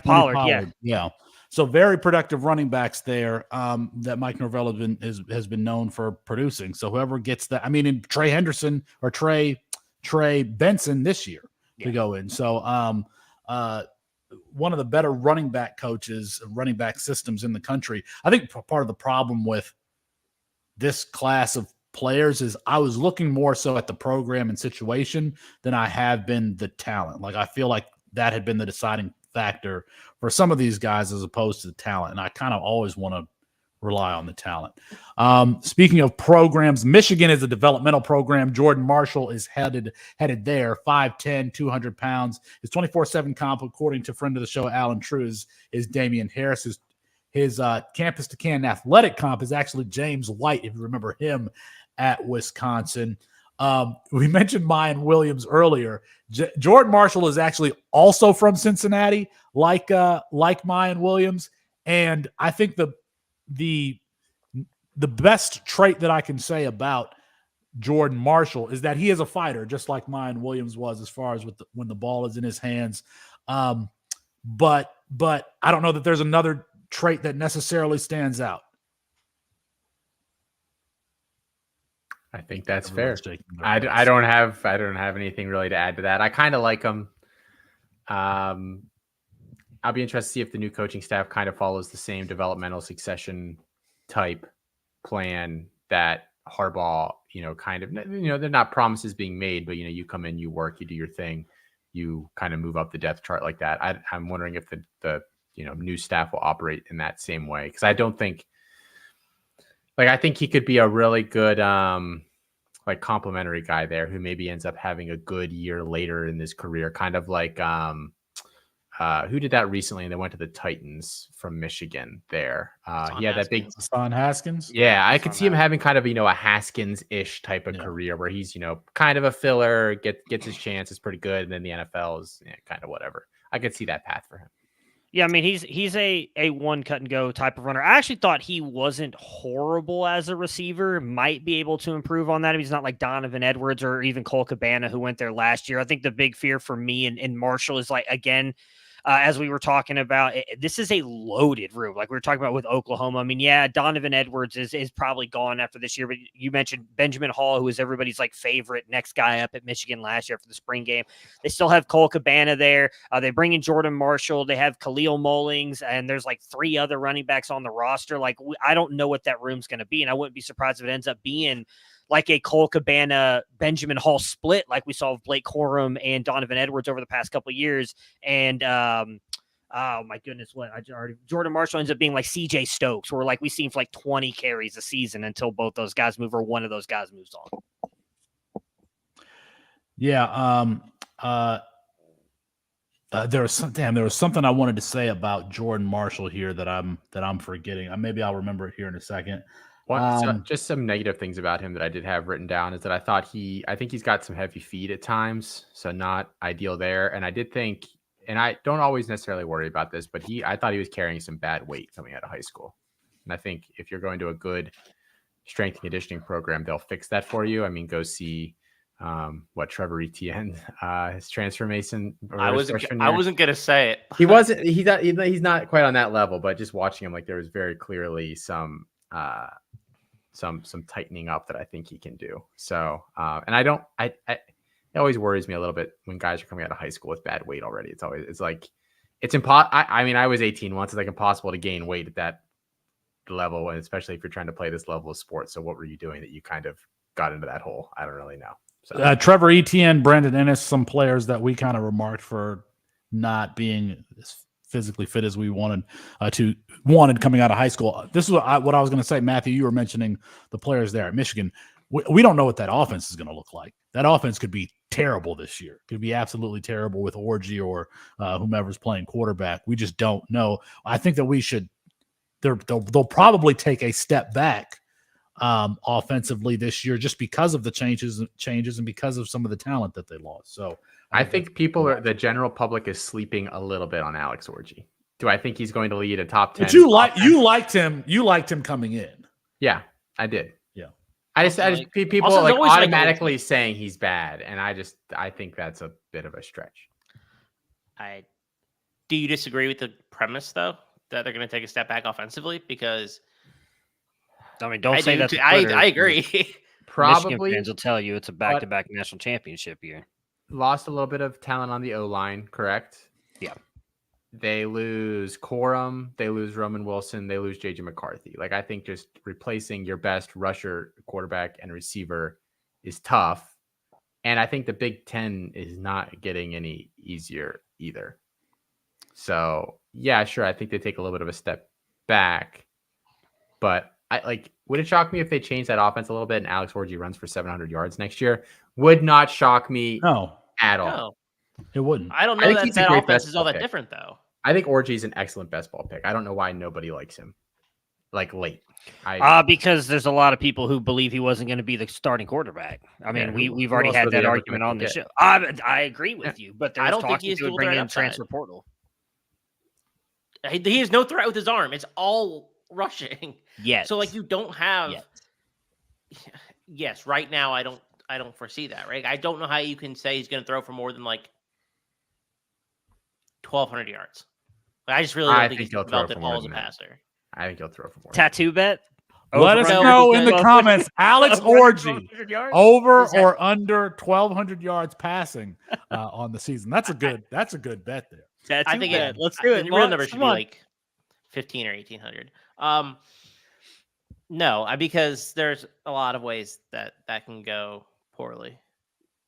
Pollard. Yeah. So very productive running backs there that Mike Norvell has been known for producing. So whoever gets that, in Trey Henderson or Trey Benson this year to go in. So one of the better running back coaches, running back systems in the country. I think part of the problem with this class of players is I was looking more so at the program and situation than I have been the talent. Like, I feel like that had been the deciding factor for some of these guys as opposed to the talent. And I kind of always want to rely on the talent. Speaking of programs, Michigan is a developmental program. Jordan Marshall is headed there, 5'10", 200 pounds. His 24/7 comp, according to friend of the show, Alan True, is Damian Harris. His campus to Canton athletic comp is actually James White, if you remember him at Wisconsin. We mentioned Mayan Williams earlier. Jordan Marshall is actually also from Cincinnati, like Mayan Williams. And I think the best trait that I can say about Jordan Marshall is that he is a fighter, just like Mayan Williams was, as far as when the ball is in his hands. But I don't know that there's another trait that necessarily stands out. I think that's fair. I don't have anything really to add to that. I kind of like him. I'll be interested to see if the new coaching staff kind of follows the same developmental succession type plan that Harbaugh, they're not promises being made, but, you come in, you work, you do your thing, you kind of move up the depth chart like that. I'm wondering if the new staff will operate in that same way. Cause I think he could be a really good, like complimentary guy there who maybe ends up having a good year later in his career, kind of like who did that recently and they went to the Titans from Michigan there. He had that big Hassan Haskins. Yeah, I could see him having kind of, a Haskins-ish type of Yeah. career where he's, kind of a filler, gets his chance, is pretty good, and then the NFL is kind of whatever. I could see that path for him. Yeah, I mean, he's a one cut and go type of runner. I actually thought he wasn't horrible as a receiver. Might be able to improve on that. He's not like Donovan Edwards or even Cole Cabana, who went there last year. I think the big fear for me and Marshall is, like, again, as we were talking about, this is a loaded room. Like we were talking about with Oklahoma. I mean, yeah, Donovan Edwards is probably gone after this year, but you mentioned Benjamin Hall, who was everybody's like favorite next guy up at Michigan last year for the spring game. They still have Cole Cabana there. They bring in Jordan Marshall. They have Khalil Mullings, and there's like 3 other running backs on the roster. Like, I don't know what that room's going to be, and I wouldn't be surprised if it ends up being like a Cole Cabana, Benjamin Hall split, like we saw with Blake Corum and Donovan Edwards over the past couple of years. And, oh my goodness, Jordan Marshall ends up being like CJ Stokes, where like we've seen for like 20 carries a season until both those guys move or one of those guys moves on. Yeah. There was something I wanted to say about Jordan Marshall here that I'm forgetting. Maybe I'll remember it here in a second. Just some negative things about him that I did have written down is that I think he's got some heavy feet at times, so not ideal there. And I did think, and I don't always necessarily worry about this, but I thought he was carrying some bad weight coming out of high school. And I think if you're going to a good strength and conditioning program, they'll fix that for you. I mean, go see Trevor Etienne, his transformation. I wasn't gonna say it. He wasn't. He's not quite on that level, but just watching him, like there was very clearly some tightening up that I think he can do. So, and it always worries me a little bit when guys are coming out of high school with bad weight already. It's impossible. I mean, I was 18 once. It's like impossible to gain weight at that level, and especially if you're trying to play this level of sport. So what were you doing that you kind of got into that hole? I don't really know. So. Trevor Etienne, Brandon Ennis, some players that we kind of remarked for not being as physically fit as we wanted coming out of high school. This is what I was going to say, Matthew. You were mentioning the players there at Michigan. We don't know what that offense is going to look like. That offense could be terrible this year. Could be absolutely terrible with Orji or whomever's playing quarterback. We just don't know. I think that we should. They'll probably take a step back offensively this year just because of the changes and because of some of the talent that they lost. So I think the general public is sleeping a little bit on Alex Orji. Do I think he's going to lead a top 10? But you liked him. You liked him coming in. Yeah, I did. Yeah. I just people like automatically saying he's bad, and I think that's a bit of a stretch. Do you disagree with the premise though that they're going to take a step back offensively? Because I mean, don't say that. I agree. Probably Michigan fans will tell you it's a back-to-back national championship year. Lost a little bit of talent on the O-line, correct? Yeah. They lose Corum, they lose Roman Wilson, they lose JJ McCarthy. Like, I think just replacing your best rusher, quarterback, and receiver is tough. And I think the Big Ten is not getting any easier either. So, yeah, sure, I think they take a little bit of a step back. But would it shock me if they change that offense a little bit and Alex Orji runs for 700 yards next year? Would not shock me at all. No. It wouldn't. I don't know that offense is all that different, though. I think Orji is an excellent best ball pick. I don't know why nobody likes him. Like late. Because there's a lot of people who believe he wasn't going to be the starting quarterback. I mean, we've already had that argument on the show. I agree with you, but I don't think he's going to bring in transfer portal. He has no threat with his arm. It's all rushing. Yes. So you don't have. Yes. Right now, I don't foresee that. Right. I don't know how you can say he's going to throw for more than 1,200 yards. I just really don't think he's developed at all as a passer. I think he'll throw for more. Tattoo bet. Let us know in the comments, Alex Orji, over or under 1,200 yards passing on the season. That's a good bet there. I think let's do it. The real number should be 1,500 or 1,800. No, because there's a lot of ways that can go poorly.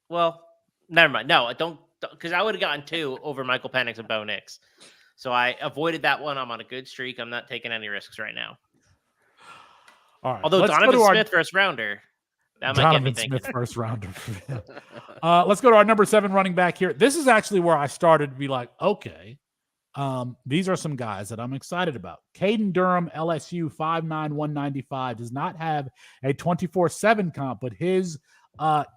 Well, never mind. No, don't, because I would have gotten 2 over Michael Penix and Bo Nix. So I avoided that one. I'm on a good streak. I'm not taking any risks right now. All right. Although Donovan Smith, first rounder. That might get me Donovan thinking. Smith, first rounder. Let's go to our number 7 running back here. This is actually where I started to be like, okay, these are some guys that I'm excited about. Caden Durham, LSU, 5'9", 195, does not have a 24/7 comp, but his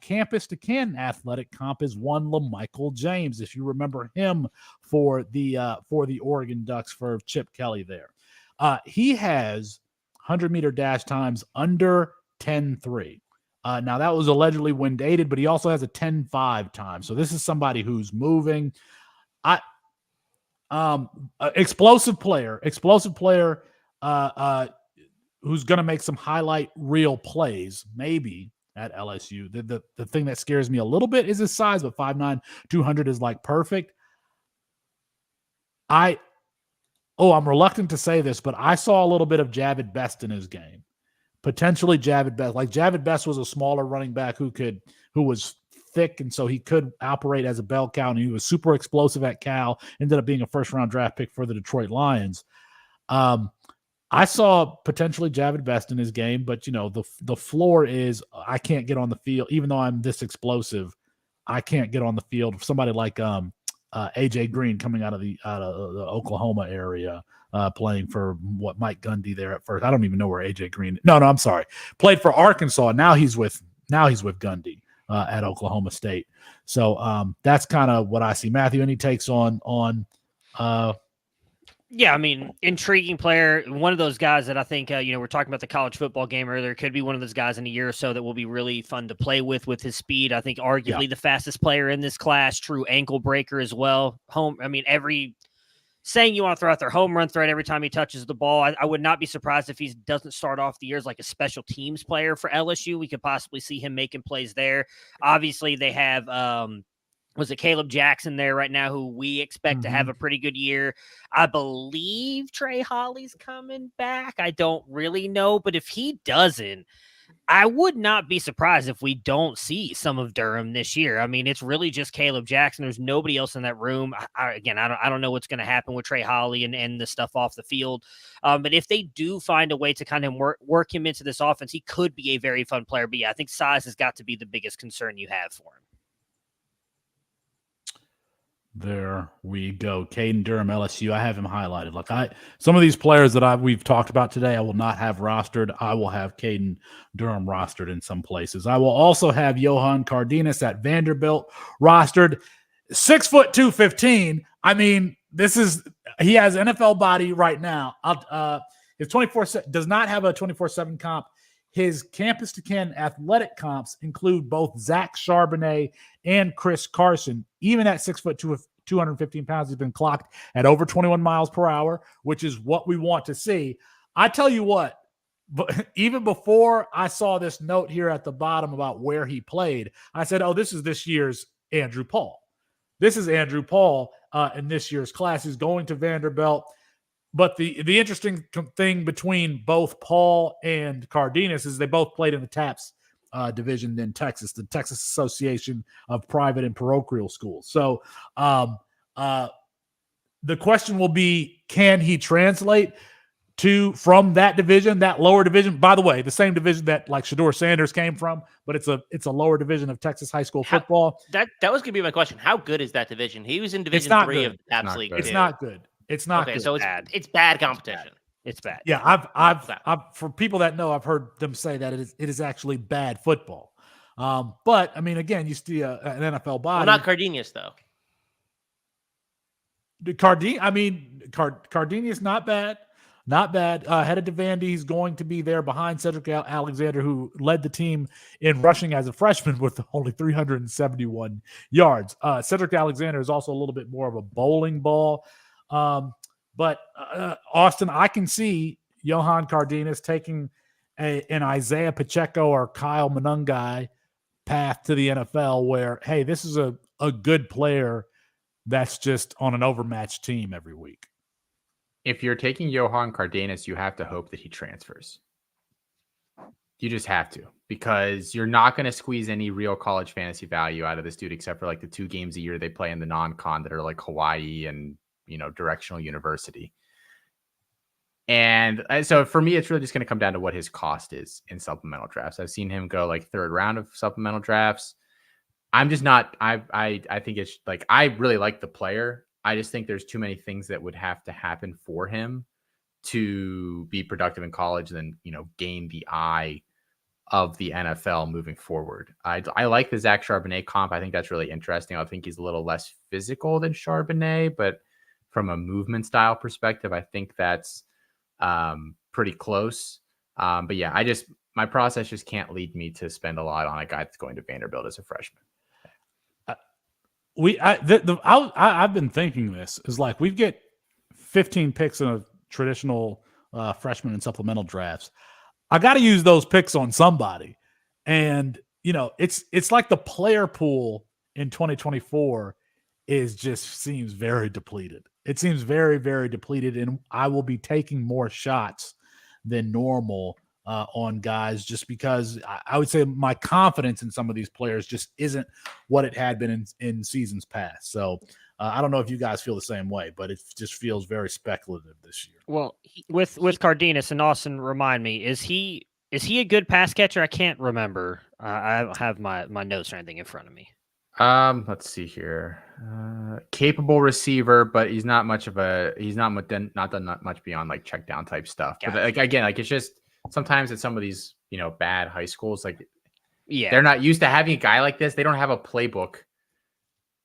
campus to Canton athletic comp is one LaMichael James, if you remember him for the Oregon Ducks for Chip Kelly there. He has 100-meter dash times under 10.3. Now, that was allegedly wind dated, but he also has a 10.5 time. So this is somebody who's moving. Explosive player who's going to make some highlight reel plays, maybe at LSU. The thing that scares me a little bit is his size, but 5'9", 200 is like perfect. I'm reluctant to say this, but I saw a little bit of Javid Best in his game. Potentially Javid Best. Like Javid Best was a smaller running back who was thick, and so he could operate as a bell cow, and he was super explosive at Cal, ended up being a first-round draft pick for the Detroit Lions. I saw potentially Javid Best in his game, but the floor is I can't get on the field, even though I'm this explosive. I can't get on the field. Somebody like AJ Green coming out of the Oklahoma area, playing for Mike Gundy there at first. I don't even know where AJ Green. No, I'm sorry. Played for Arkansas. Now he's with Gundy at Oklahoma State. So that's kind of what I see. Matthew, any takes on Yeah, I mean, intriguing player. One of those guys that I think, we're talking about the college football game earlier. Could be one of those guys in a year or so that will be really fun to play with his speed. I think arguably the fastest player in this class, true ankle breaker as well. Every saying you want to throw out their home run threat every time he touches the ball. I would not be surprised if he doesn't start off the year as like a special teams player for LSU. We could possibly see him making plays there. Obviously, they have was it Caleb Jackson there right now, who we expect to have a pretty good year. I believe Trey Holly's coming back. I don't really know, but if he doesn't, I would not be surprised if we don't see some of Durham this year. I mean, it's really just Caleb Jackson. There's nobody else in that room. I don't know what's going to happen with Trey Holly and the stuff off the field. But if they do find a way to kind of work him into this offense, he could be a very fun player. But yeah, I think size has got to be the biggest concern you have for him. There we go. Caden Durham, LSU. I have him highlighted. Look, some of these players that we've talked about today, I will not have rostered. I will have Caden Durham rostered in some places. I will also have Johan Cardenas at Vanderbilt rostered. 6'2", 215. I mean, he has NFL body right now. His 24 does not have a 24/7 comp. His campus to Canton athletic comps include both Zach Charbonnet and Chris Carson. Even at 6'2", 215 pounds, he's been clocked at over 21 miles per hour, which is what we want to see. I tell you what, even before I saw this note here at the bottom about where he played, I said, oh, this is this year's Andrew Paul. This is Andrew Paul in this year's class. He's going to Vanderbilt. But the interesting thing between both Paul and Cardenas is they both played in the TAPS division in Texas, the Texas Association of Private and Parochial Schools. So the question will be, can he translate from that division, that lower division? By the way, the same division that like Shedeur Sanders came from, but it's a lower division of Texas high school football. That was going to be my question. How good is that division? He was in Division 3 of the TAPS League. It's not good. It's not okay, good. so it's bad competition. It's bad. Yeah, I've for people that know, I've heard them say that it is actually bad football. But I mean, again, you see an NFL body. Well, not Cardenas though. Cardenas not bad. Not bad. Headed to Vandy. He's going to be there behind Cedric Alexander, who led the team in rushing as a freshman with only 371 yards. Cedric Alexander is also a little bit more of a bowling ball. But Austin, I can see Johan Cardenas taking an Isaiah Pacheco or Kyle Monungai path to the NFL where, hey, this is a good player that's just on an overmatched team every week. If you're taking Johan Cardenas, you have to hope that he transfers. You just have to, because you're not going to squeeze any real college fantasy value out of this dude, except for like the 2 games a year they play in the non-con that are like Hawaii and directional university. And so for me, it's really just going to come down to what his cost is in supplemental drafts. I've seen him go like third round of supplemental drafts. I'm just not. I think it's like I really like the player. I just think there's too many things that would have to happen for him to be productive in college, and then gain the eye of the NFL moving forward. I like the Zach Charbonnet comp. I think that's really interesting. I think he's a little less physical than Charbonnet, but from a movement style perspective, I think that's pretty close. But yeah, my process just can't lead me to spend a lot on a guy that's going to Vanderbilt as a freshman. I've been thinking this is like we get 15 picks in a traditional freshman and supplemental drafts. I got to use those picks on somebody, and it's like the player pool in 2024 seems very depleted. It seems very, very depleted, and I will be taking more shots than normal on guys just because I would say my confidence in some of these players just isn't what it had been in seasons past. So I don't know if you guys feel the same way, but it just feels very speculative this year. Well, with Cardenas and Austin, remind me, is he a good pass catcher? I can't remember. I don't have my notes or anything in front of me. Let's see here. Capable receiver, but he's not done much beyond like check down type stuff. Gotcha. But again, it's just sometimes at some of these, bad high schools, they're not used to having a guy like this. They don't have a playbook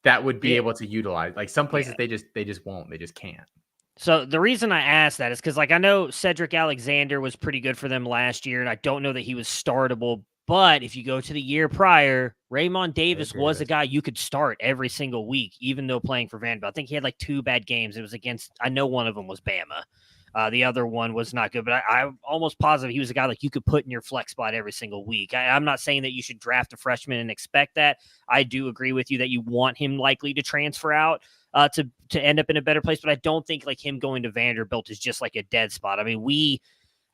that would be able to utilize. Like some places they just won't. They just can't. So the reason I asked that is because I know Cedric Alexander was pretty good for them last year, and I don't know that he was startable. But if you go to the year prior, Raymond Davis was a guy you could start every single week, even though playing for Vanderbilt. I think he had like 2 bad games. It was against, I know one of them was Bama. The other one was not good, but I'm almost positive he was a guy like you could put in your flex spot every single week. I'm not saying that you should draft a freshman and expect that. I do agree with you that you want him likely to transfer out to end up in a better place, but I don't think like him going to Vanderbilt is just like a dead spot. I mean,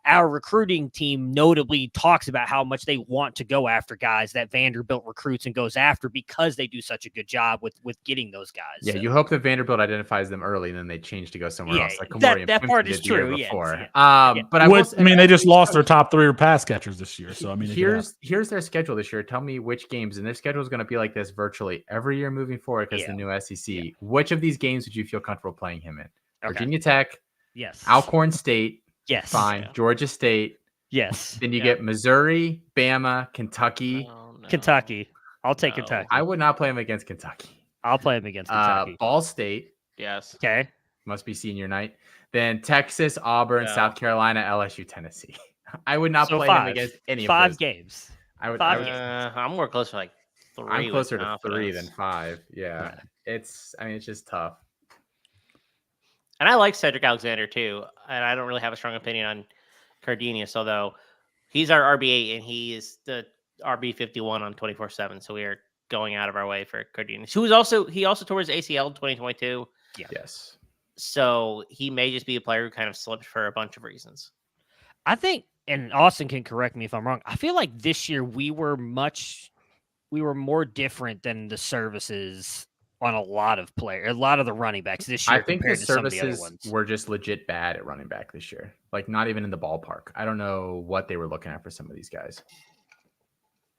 our recruiting team notably talks about how much they want to go after guys that Vanderbilt recruits and goes after because they do such a good job with getting those guys. Yeah, so. You hope that Vanderbilt identifies them early and then they change to go somewhere else. Like that part is true. Before. Yeah. But they just lost their top 3 pass catchers this year. So here's their schedule this year. Tell me which games, and their schedule is going to be like this virtually every year moving forward because the new SEC. Yeah. Which of these games would you feel comfortable playing him in? Okay. Virginia Tech. Yes. Alcorn State. Yes. Fine. Yeah. Georgia State. Yes. Then you get Missouri, Bama, Kentucky. Oh, no. Kentucky. I'll take Kentucky. I would not play him against Kentucky. I'll play him against Kentucky. Ball State. Yes. Okay. Must be senior night. Then Texas, Auburn, South Carolina, LSU, Tennessee. I would not play him against any of those. 5 games. I'm more closer to like 3. I'm closer to 3 than 5. Yeah. It's just tough. And I like Cedric Alexander too. And I don't really have a strong opinion on Cardenas, although he's our RB8 and he is the RB51 on 24/7. So we are going out of our way for Cardenas, he also tore his ACL in 2022. Yeah. Yes. So he may just be a player who kind of slipped for a bunch of reasons. I think, and Austin can correct me if I'm wrong, I feel like this year we were more different than the services on a lot of the running backs this year. I think the to some of the other services ones. were just legit bad at running back this year. Like not even in the ballpark. I don't know what they were looking at for some of these guys.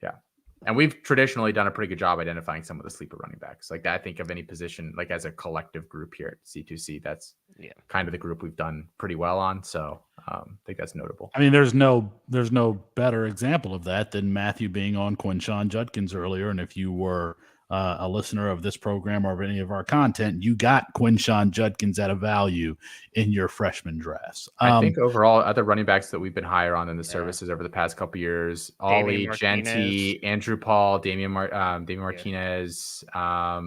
Yeah. And we've traditionally done a pretty good job identifying some of the sleeper running backs. Like I think of any position, like as a collective group here at C2C, that's kind of the group we've done pretty well on. So I think that's notable. I mean, there's no better example of that than Matthew being on Quinshawn Judkins earlier. And if you were a listener of this program or of any of our content, you got Quinshawn Judkins at a value in your freshman drafts. I think overall, other running backs that we've been higher on than the services over the past couple years, Ollie, Genty, Andrew Paul, Damian Martinez. I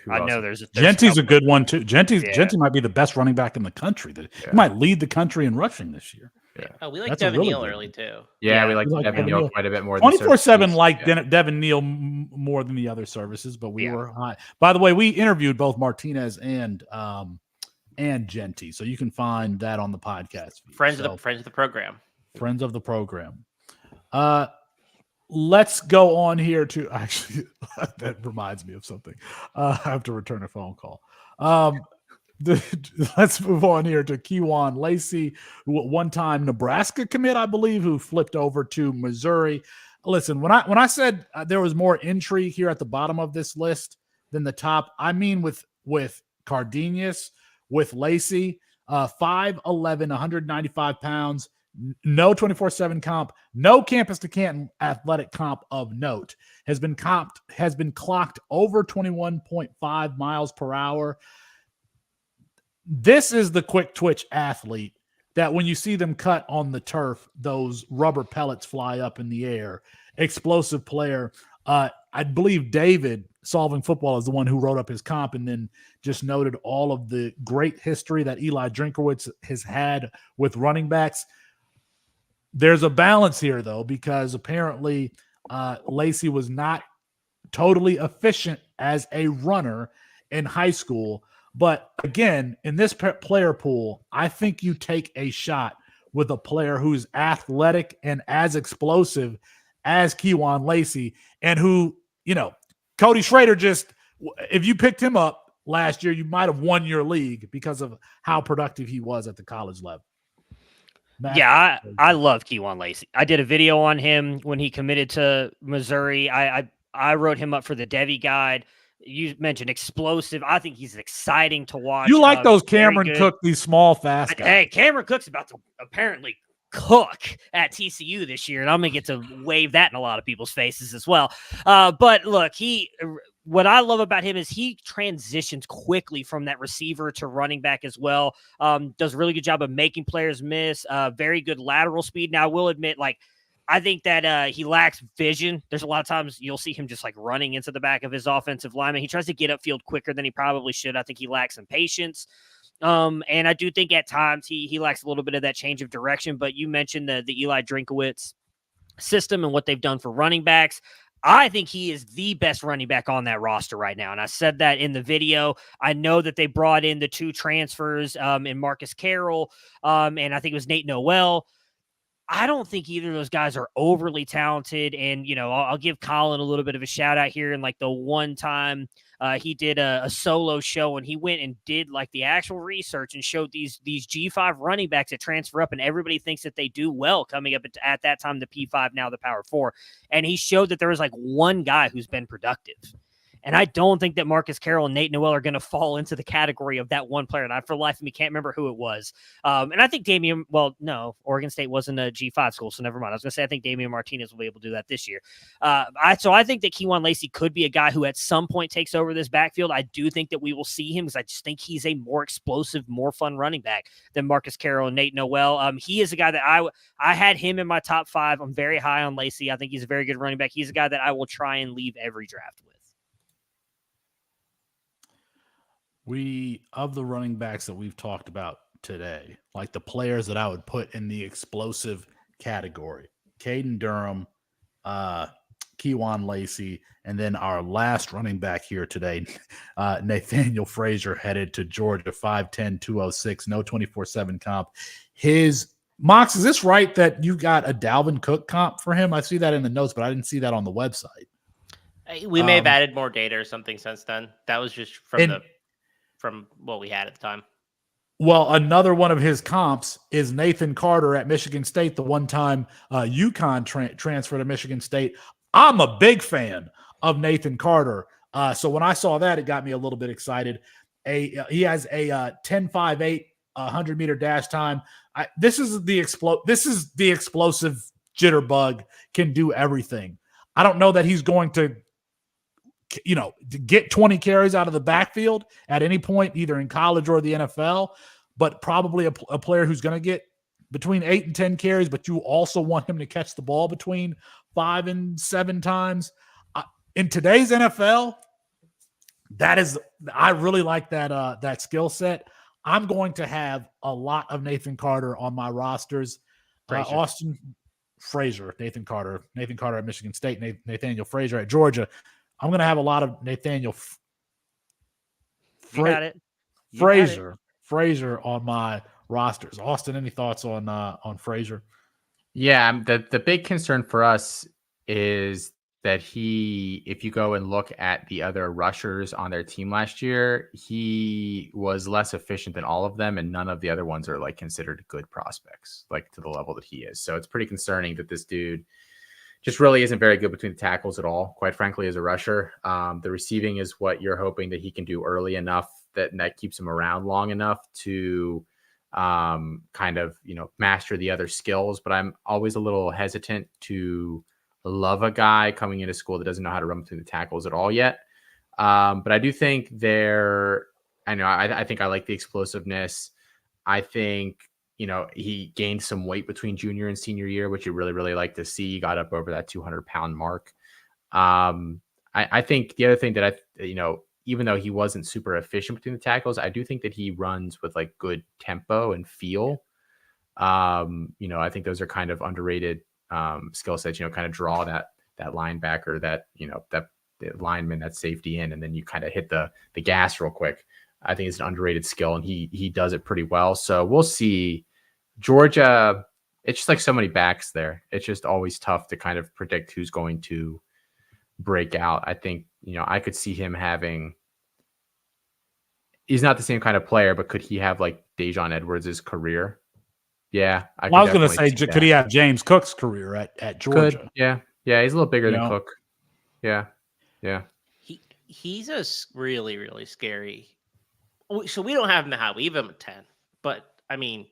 know there's Genty's a good one too. Genty might be the best running back in the country. He might lead the country in rushing this year. Yeah. Oh, we like Devin Neal early too. Yeah, we like Devin Neal quite a bit more. 24/7 liked Devin Neal more than the other services, but we were high. By the way, we interviewed both Martinez and Genty, so you can find that on the podcast. Friends of the program. Friends of the program. Let's go on here to actually. That reminds me of something. I have to return a phone call. Let's move on here to Kewan Lacey, one-time Nebraska commit, I believe, who flipped over to Missouri. Listen, when I said there was more intrigue here at the bottom of this list than the top, I mean with Cardenas, with Lacey, 5'11", 195 pounds, no 24/7 comp, no campus to Canton athletic comp of note, has been clocked over 21.5 miles per hour. This is the quick twitch athlete that when you see them cut on the turf, those rubber pellets fly up in the air. Explosive player. I believe David, Solving Football, is the one who wrote up his comp and then just noted all of the great history that Eli Drinkowitz has had with running backs. There's a balance here, though, because apparently Lacey was not totally efficient as a runner in high school. But again, in this player pool, I think you take a shot with a player who's athletic and as explosive as Kewan Lacey, and who, Cody Schrader if you picked him up last year, you might have won your league because of how productive he was at the college level. Yeah, I love Kewan Lacey. I did a video on him when he committed to Missouri. I wrote him up for the Devi Guide. You mentioned explosive. I think he's exciting to watch. You like those Cameron Cook, these small, fast guys. Hey, Cameron Cook's about to apparently cook at TCU this year, and I'm going to get to wave that in a lot of people's faces as well. But look, what I love about him is he transitions quickly from that receiver to running back as well. Does a really good job of making players miss. Very good lateral speed. Now, I will admit, I think that he lacks vision. There's a lot of times you'll see him just running into the back of his offensive lineman. He tries to get upfield quicker than he probably should. I think he lacks some patience. And I do think at times he lacks a little bit of that change of direction. But you mentioned the Eli Drinkowitz system and what they've done for running backs. I think he is the best running back on that roster right now. And I said that in the video. I know that they brought in the two transfers in Marcus Carroll, and I think it was Nate Noel. I don't think either of those guys are overly talented. And, I'll give Colin a little bit of a shout out here. And the one time he did a solo show and he went and did the actual research and showed these G5 running backs that transfer up, and everybody thinks that they do well coming up at that time, the P5, now the Power 4. And he showed that there was one guy who's been productive. And I don't think that Marcus Carroll and Nate Noel are going to fall into the category of that one player. And I, for the life of me, can't remember who it was. And I think Oregon State wasn't a G5 school, so never mind. I was going to say I think Damian Martinez will be able to do that this year. So I think that Kewan Lacey could be a guy who at some point takes over this backfield. I do think that we will see him because I just think he's a more explosive, more fun running back than Marcus Carroll and Nate Noel. He is a guy that I had him in my top 5. I'm very high on Lacey. I think he's a very good running back. He's a guy that I will try and leave every draft with. Of the running backs that we've talked about today, the players that I would put in the explosive category, Caden Durham, Kewan Lacey, and then our last running back here today, Nathaniel Frazier, headed to Georgia, 5'10", 206, no 24/7 comp. Mox, is this right that you got a Dalvin Cook comp for him? I see that in the notes, but I didn't see that on the website. We may have added more data or something since then. That was just from what we had at the time. Well, another one of his comps is Nathan Carter at Michigan State, the one-time UConn transfer to Michigan State. I'm a big fan of Nathan Carter. So when I saw that, it got me a little bit excited. He has a 10.58 100-meter dash time. This is the explosive jitterbug, can do everything. I don't know that he's going to get 20 carries out of the backfield at any point, either in college or the NFL, but probably a player who's going to get between 8 and 10 carries, but you also want him to catch the ball between 5 and 7 times. In today's NFL, I really like that skill set. I'm going to have a lot of Nathan Carter on my rosters. Austin Frazier, Nathan Carter at Michigan State, Nathaniel Frazier at Georgia. I'm going to have a lot of Nathaniel Frazier on my rosters. Austin, any thoughts on Frazier? Yeah, the big concern for us is that if you go and look at the other rushers on their team last year, he was less efficient than all of them, and none of the other ones are like considered good prospects, like to the level that he is. So it's pretty concerning that this dude just really isn't very good between the tackles at all, quite frankly, as a rusher. The receiving is what you're hoping that he can do early enough that keeps him around long enough to kind of, master the other skills. But I'm always a little hesitant to love a guy coming into school that doesn't know how to run between the tackles at all yet. But I do think I think I like the explosiveness. I think, he gained some weight between junior and senior year, which you really, really like to see. He got up over that 200-pound mark. I think the other thing that even though he wasn't super efficient between the tackles, I do think that he runs with like good tempo and feel. I think those are kind of underrated skill sets, kind of draw that linebacker, that lineman, that safety in, and then you kind of hit the gas real quick. I think it's an underrated skill, and he does it pretty well. So we'll see. Georgia, it's just like so many backs there. It's just always tough to kind of predict who's going to break out. I think, I could see him he's not the same kind of player, but could he have like Dejon Edwards' career? Yeah. I was going to say, could he have James Cook's career at Georgia? Could, yeah. Yeah. He's a little bigger than Cook. Yeah. Yeah. He's a really, really scary. So we don't have him high. We have him at 10, but I mean,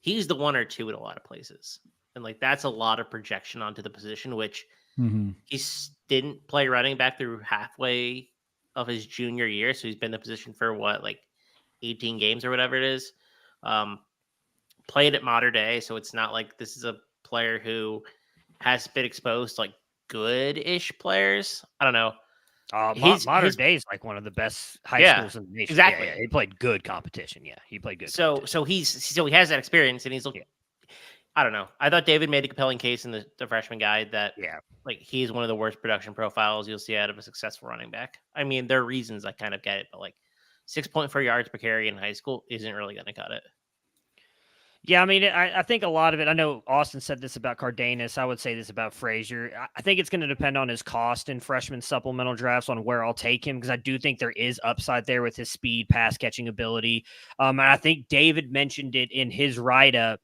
he's the 1 or 2 in a lot of places. And like, that's a lot of projection onto the position, which he didn't play running back through halfway of his junior year. So he's been in the position for 18 games or whatever it is. Played at Mater Dei. So it's not like this is a player who has been exposed to like good-ish players. I don't know. Mater Dei is like one of the best high schools in the nation. Exactly. Yeah, he played good competition. Yeah, he played good. So he has that experience, and he's I don't know. I thought David made a compelling case in the freshman guide that like he's one of the worst production profiles you'll see out of a successful running back. I mean, there are reasons I kind of get it, but like 6.4 yards per carry in high school isn't really going to cut it. Yeah, I mean, I think a lot of it, I know Austin said this about Cardenas. I would say this about Frazier. I think it's going to depend on his cost in freshman supplemental drafts on where I'll take him, because I do think there is upside there with his speed, pass catching ability. And I think David mentioned it in his write-up.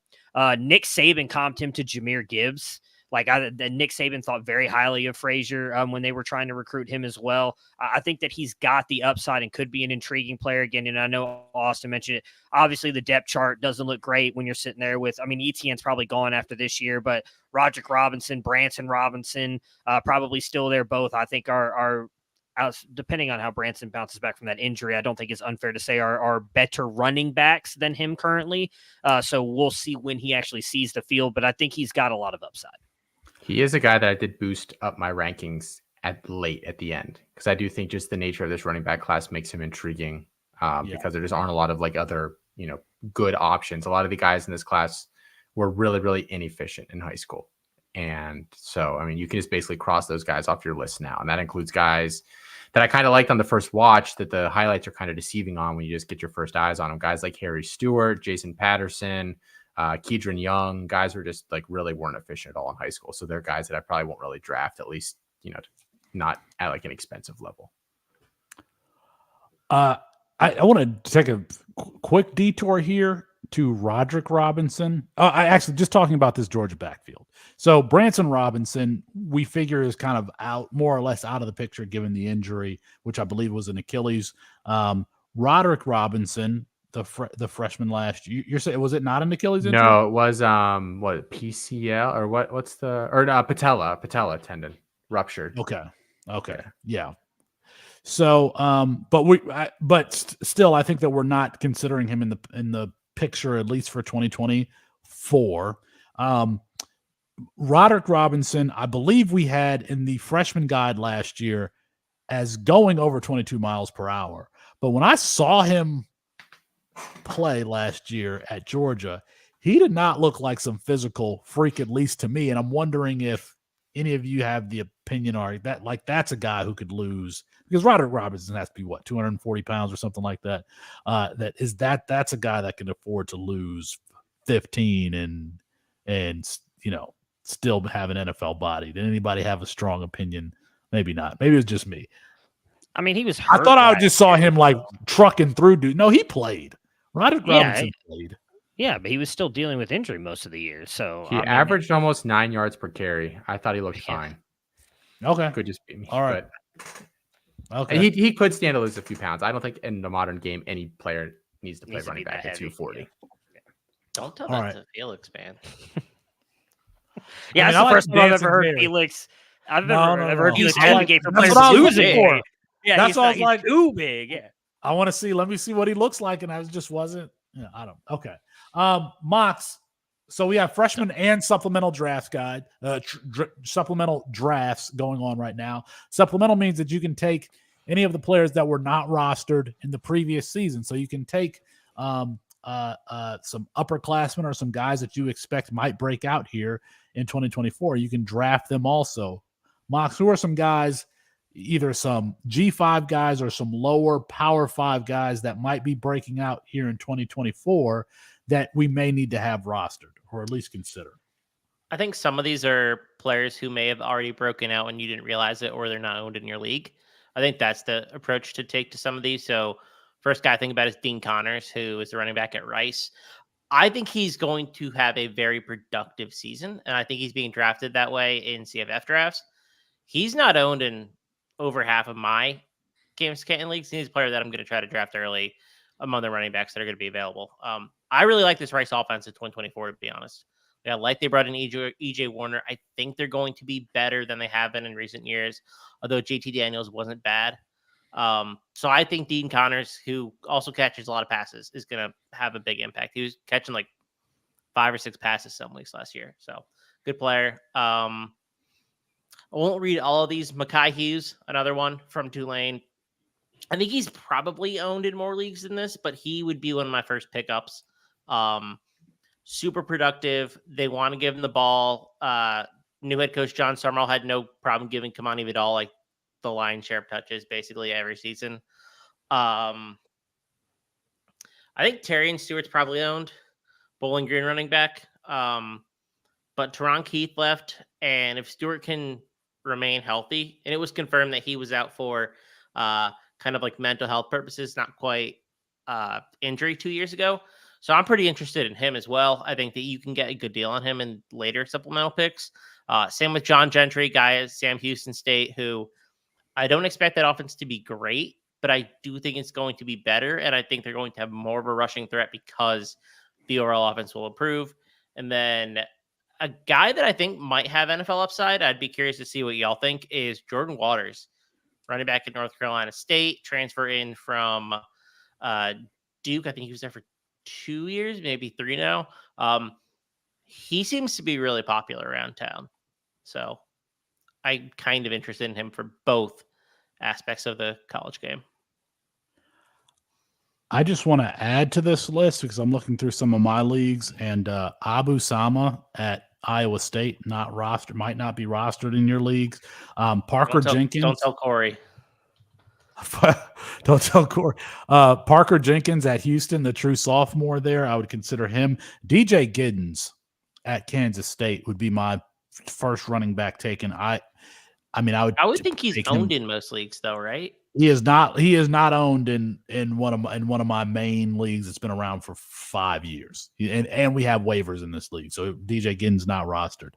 Nick Saban comped him to Jahmyr Gibbs. Nick Saban thought very highly of Frazier when they were trying to recruit him as well. I think that he's got the upside and could be an intriguing player again. And I know Austin mentioned it. Obviously, the depth chart doesn't look great when you're sitting there with, Etienne's probably gone after this year, but Roderick Robinson, Branson Robinson, probably still there. Both, I think, are depending on how Branson bounces back from that injury, I don't think it's unfair to say are better running backs than him currently. So we'll see when he actually sees the field, but I think he's got a lot of upside. He is a guy that I did boost up my rankings at the end, because I do think just the nature of this running back class makes him intriguing because there just aren't a lot of like other, good options. A lot of the guys in this class were really, really inefficient in high school. And so, you can just basically cross those guys off your list now. And that includes guys that I kind of liked on the first watch that the highlights are kind of deceiving on when you just get your first eyes on them. Guys like Harry Stewart, Jason Patterson, Kedron Young, guys who just like really weren't efficient at all in high school. So they're guys that I probably won't really draft, at least, not at like an expensive level. I want to take a quick detour here to Roderick Robinson. I actually just talking about this Georgia backfield. So Branson Robinson, we figure is kind of out, more or less out of the picture given the injury, which I believe was an Achilles. Roderick Robinson, the freshman last year, you're saying, was it not an Achilles injury? No, it was PCL or what's patella tendon ruptured. Okay. Yeah. So, but still, I think that we're not considering him in the picture, at least for 2024. Roderick Robinson, I believe we had in the freshman guide last year as going over 22 miles per hour. But when I saw him play last year at Georgia, he did not look like some physical freak, at least to me. And I'm wondering if any of you have the opinion or that like that's a guy who could lose, because Roderick Robinson has to be 240 pounds or something like that. That's a guy that can afford to lose 15 and still have an NFL body. Did anybody have a strong opinion Maybe not. Maybe it was just me. I mean, he was hurt. I thought I last just saw year, him like so- trucking through dude. No, he played. Roderick Robinson played. Yeah, but he was still dealing with injury most of the year. So He averaged almost 9 yards per carry. I thought he looked fine. Okay. Could just be me. All right. But Okay. and he could stand to lose a few pounds. I don't think in the modern game any player needs to play Needs to running be that back at heavy, 240. Don't tell All that right. to Felix, man. Yeah, I that's mean, I the like first time I've Dancing ever heard Bear. Felix. I've No, ever no, heard no. Felix I like- advocate for that's players what I was losing looking for. weight. Yeah, That's he's what I was he's like- too big. Yeah. I want to see. Let me see what he looks like, and I just wasn't. Yeah, I don't. Okay. Mox. So we have freshman and supplemental draft guide, supplemental drafts going on right now. Supplemental means that you can take any of the players that were not rostered in the previous season. So you can take some upperclassmen or some guys that you expect might break out here in 2024. You can draft them also. Mox, who are some guys, either some G5 guys or some lower Power 5 guys that might be breaking out here in 2024 that we may need to have rostered or at least consider? I think some of these are players who may have already broken out and you didn't realize it, or they're not owned in your league. I think that's the approach to take to some of these. So first guy I think about is Dean Connors, who is the running back at Rice. I think he's going to have a very productive season, and I think he's being drafted that way in CFF drafts. He's not owned in over half of my Games Canton leagues. He's a player that I'm going to try to draft early among the running backs that are going to be available. I really like this Rice offense in 2024, to be honest. Yeah, like they brought in EJ Warner. I think they're going to be better than they have been in recent years, although JT Daniels wasn't bad. So I think Dean Connors, who also catches a lot of passes, is going to have a big impact. He was catching like 5 or 6 passes some weeks last year. So good player. I won't read all of these. Mekhi Hughes, another one from Tulane. I think he's probably owned in more leagues than this, but he would be one of my first pickups. Super productive. They want to give him the ball. New head coach John Summerall had no problem giving Kamani Vidal like the lion's share of touches basically every season. I think Terrion Stewart's probably owned, Bowling Green running back. But Teron Keith left, and if Stewart can remain healthy, and it was confirmed that he was out for kind of like mental health purposes, not quite injury 2 years ago. So I'm pretty interested in him as well. I think that you can get a good deal on him in later supplemental picks. Same with John Gentry, guy at Sam Houston State, who I don't expect that offense to be great, but I do think it's going to be better. And I think they're going to have more of a rushing threat because the overall offense will improve. And then a guy that I think might have NFL upside, I'd be curious to see what y'all think, is Jordan Waters, running back at North Carolina State, transfer in from Duke. I think he was there for 2 years, maybe 3 now. He seems to be really popular around town. So I'm kind of interested in him for both aspects of the college game. I just want to add to this list because I'm looking through some of my leagues, and Abu Sama at Iowa State might not be rostered in your leagues. Parker Jenkins. Don't tell Corey. Don't tell Corey. Parker Jenkins at Houston, the true sophomore there. I would consider him. DJ Giddens at Kansas State would be my first running back taken. I would think he's owned in most leagues though, right? He is not owned in one of my main leagues that's been around for 5 years. And we have waivers in this league. So DJ Giddens not rostered.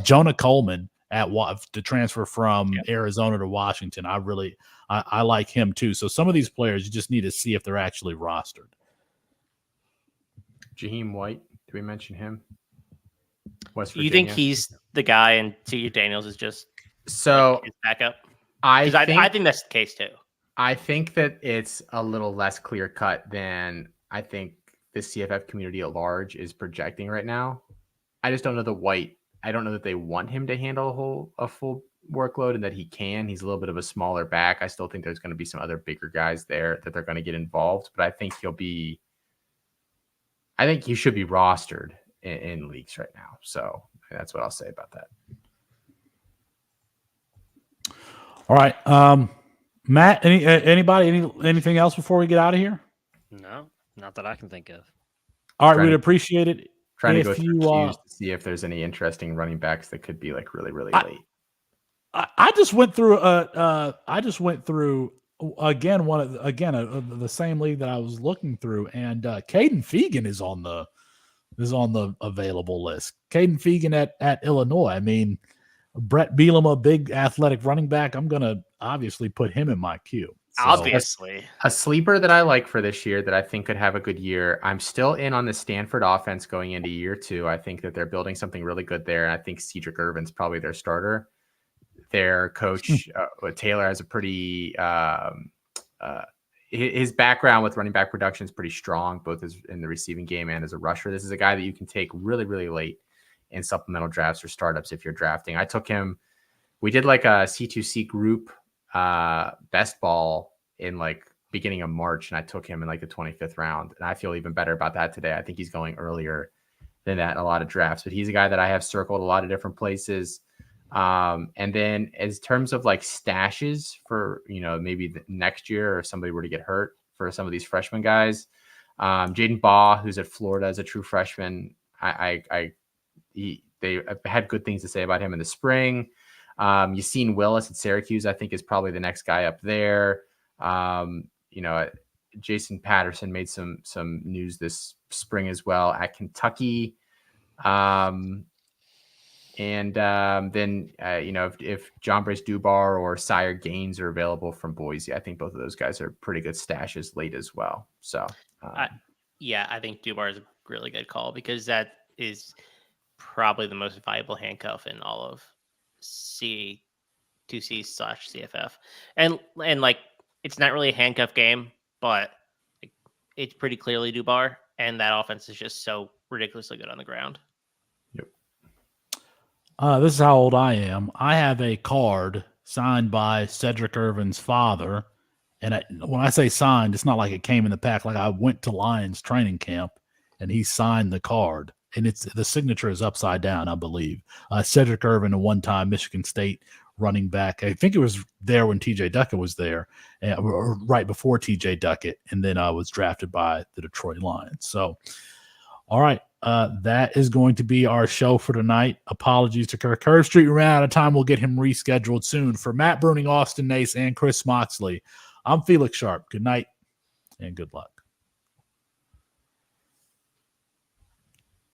Jonah Coleman to transfer from Arizona to Washington. I like him too. So some of these players you just need to see if they're actually rostered. Jaheim White, did we mention him? West You Virginia. think he's the guy and T. Daniels is just So his backup? I think that's the case too. I think that it's a little less clear cut than I think the CFF community at large is projecting right now. I just don't know I don't know that they want him to handle a full workload and that he can. He's a little bit of a smaller back. I still think there's going to be some other bigger guys there that they're going to get involved, but I think he should be rostered in leagues right now. So that's what I'll say about that. All right. Matt, anything else before we get out of here? No, not that I can think of. All right, we'd appreciate it. Trying to go through queues to see if there's any interesting running backs that could be like really, really late. I just went through again the same league that I was looking through, and Caden Fegan is on the available list. Caden Fegan at Illinois. I mean, Brett Bielema, a big athletic running back. I'm gonna obviously put him in my queue. So, Obviously. A sleeper that I like for this year that I think could have a good year. I'm still in on the Stanford offense going into year 2. I think that they're building something really good there. I think Cedric Irvin's probably their starter. Their coach, Taylor, has a pretty his background with running back production is pretty strong, both as in the receiving game and as a rusher. This is a guy that you can take really, really late in supplemental drafts or startups if you're drafting. I took him. We did like a C2C group best ball in like beginning of March, and I took him in like the 25th round, and I feel even better about that today. I think he's going earlier than that in a lot of drafts, but he's a guy that I have circled a lot of different places. And then as terms of like stashes for, maybe the next year or somebody were to get hurt for some of these freshman guys, Jaden Baugh, who's at Florida as a true freshman, they had good things to say about him in the spring. Yassine Willis at Syracuse, I think, is probably the next guy up there. Jason Patterson made some news this spring as well at Kentucky. Then if John Brace Dubar or Sire Gaines are available from Boise, I think both of those guys are pretty good stashes late as well. So, I think Dubar is a really good call because that is probably the most valuable handcuff in all of C2C/CFF. And like, it's not really a handcuff game, but it's pretty clearly Dubar, and that offense is just so ridiculously good on the ground. This is how old I am. I have a card signed by Cedric Irvin's father. And when I say signed, it's not like it came in the pack. Like I went to Lions training camp and he signed the card. And the signature is upside down, I believe. Cedric Irvin, a one-time Michigan State running back. I think it was there when TJ Duckett was there, or right before TJ Duckett. And then I was drafted by the Detroit Lions. So, all right. That is going to be our show for tonight. Apologies to Kirk. Curve Street ran out of time. We'll get him rescheduled soon. For Matt Bruning, Austin Nace, and Chris Moxley, I'm Felix Sharpe. Good night and good luck.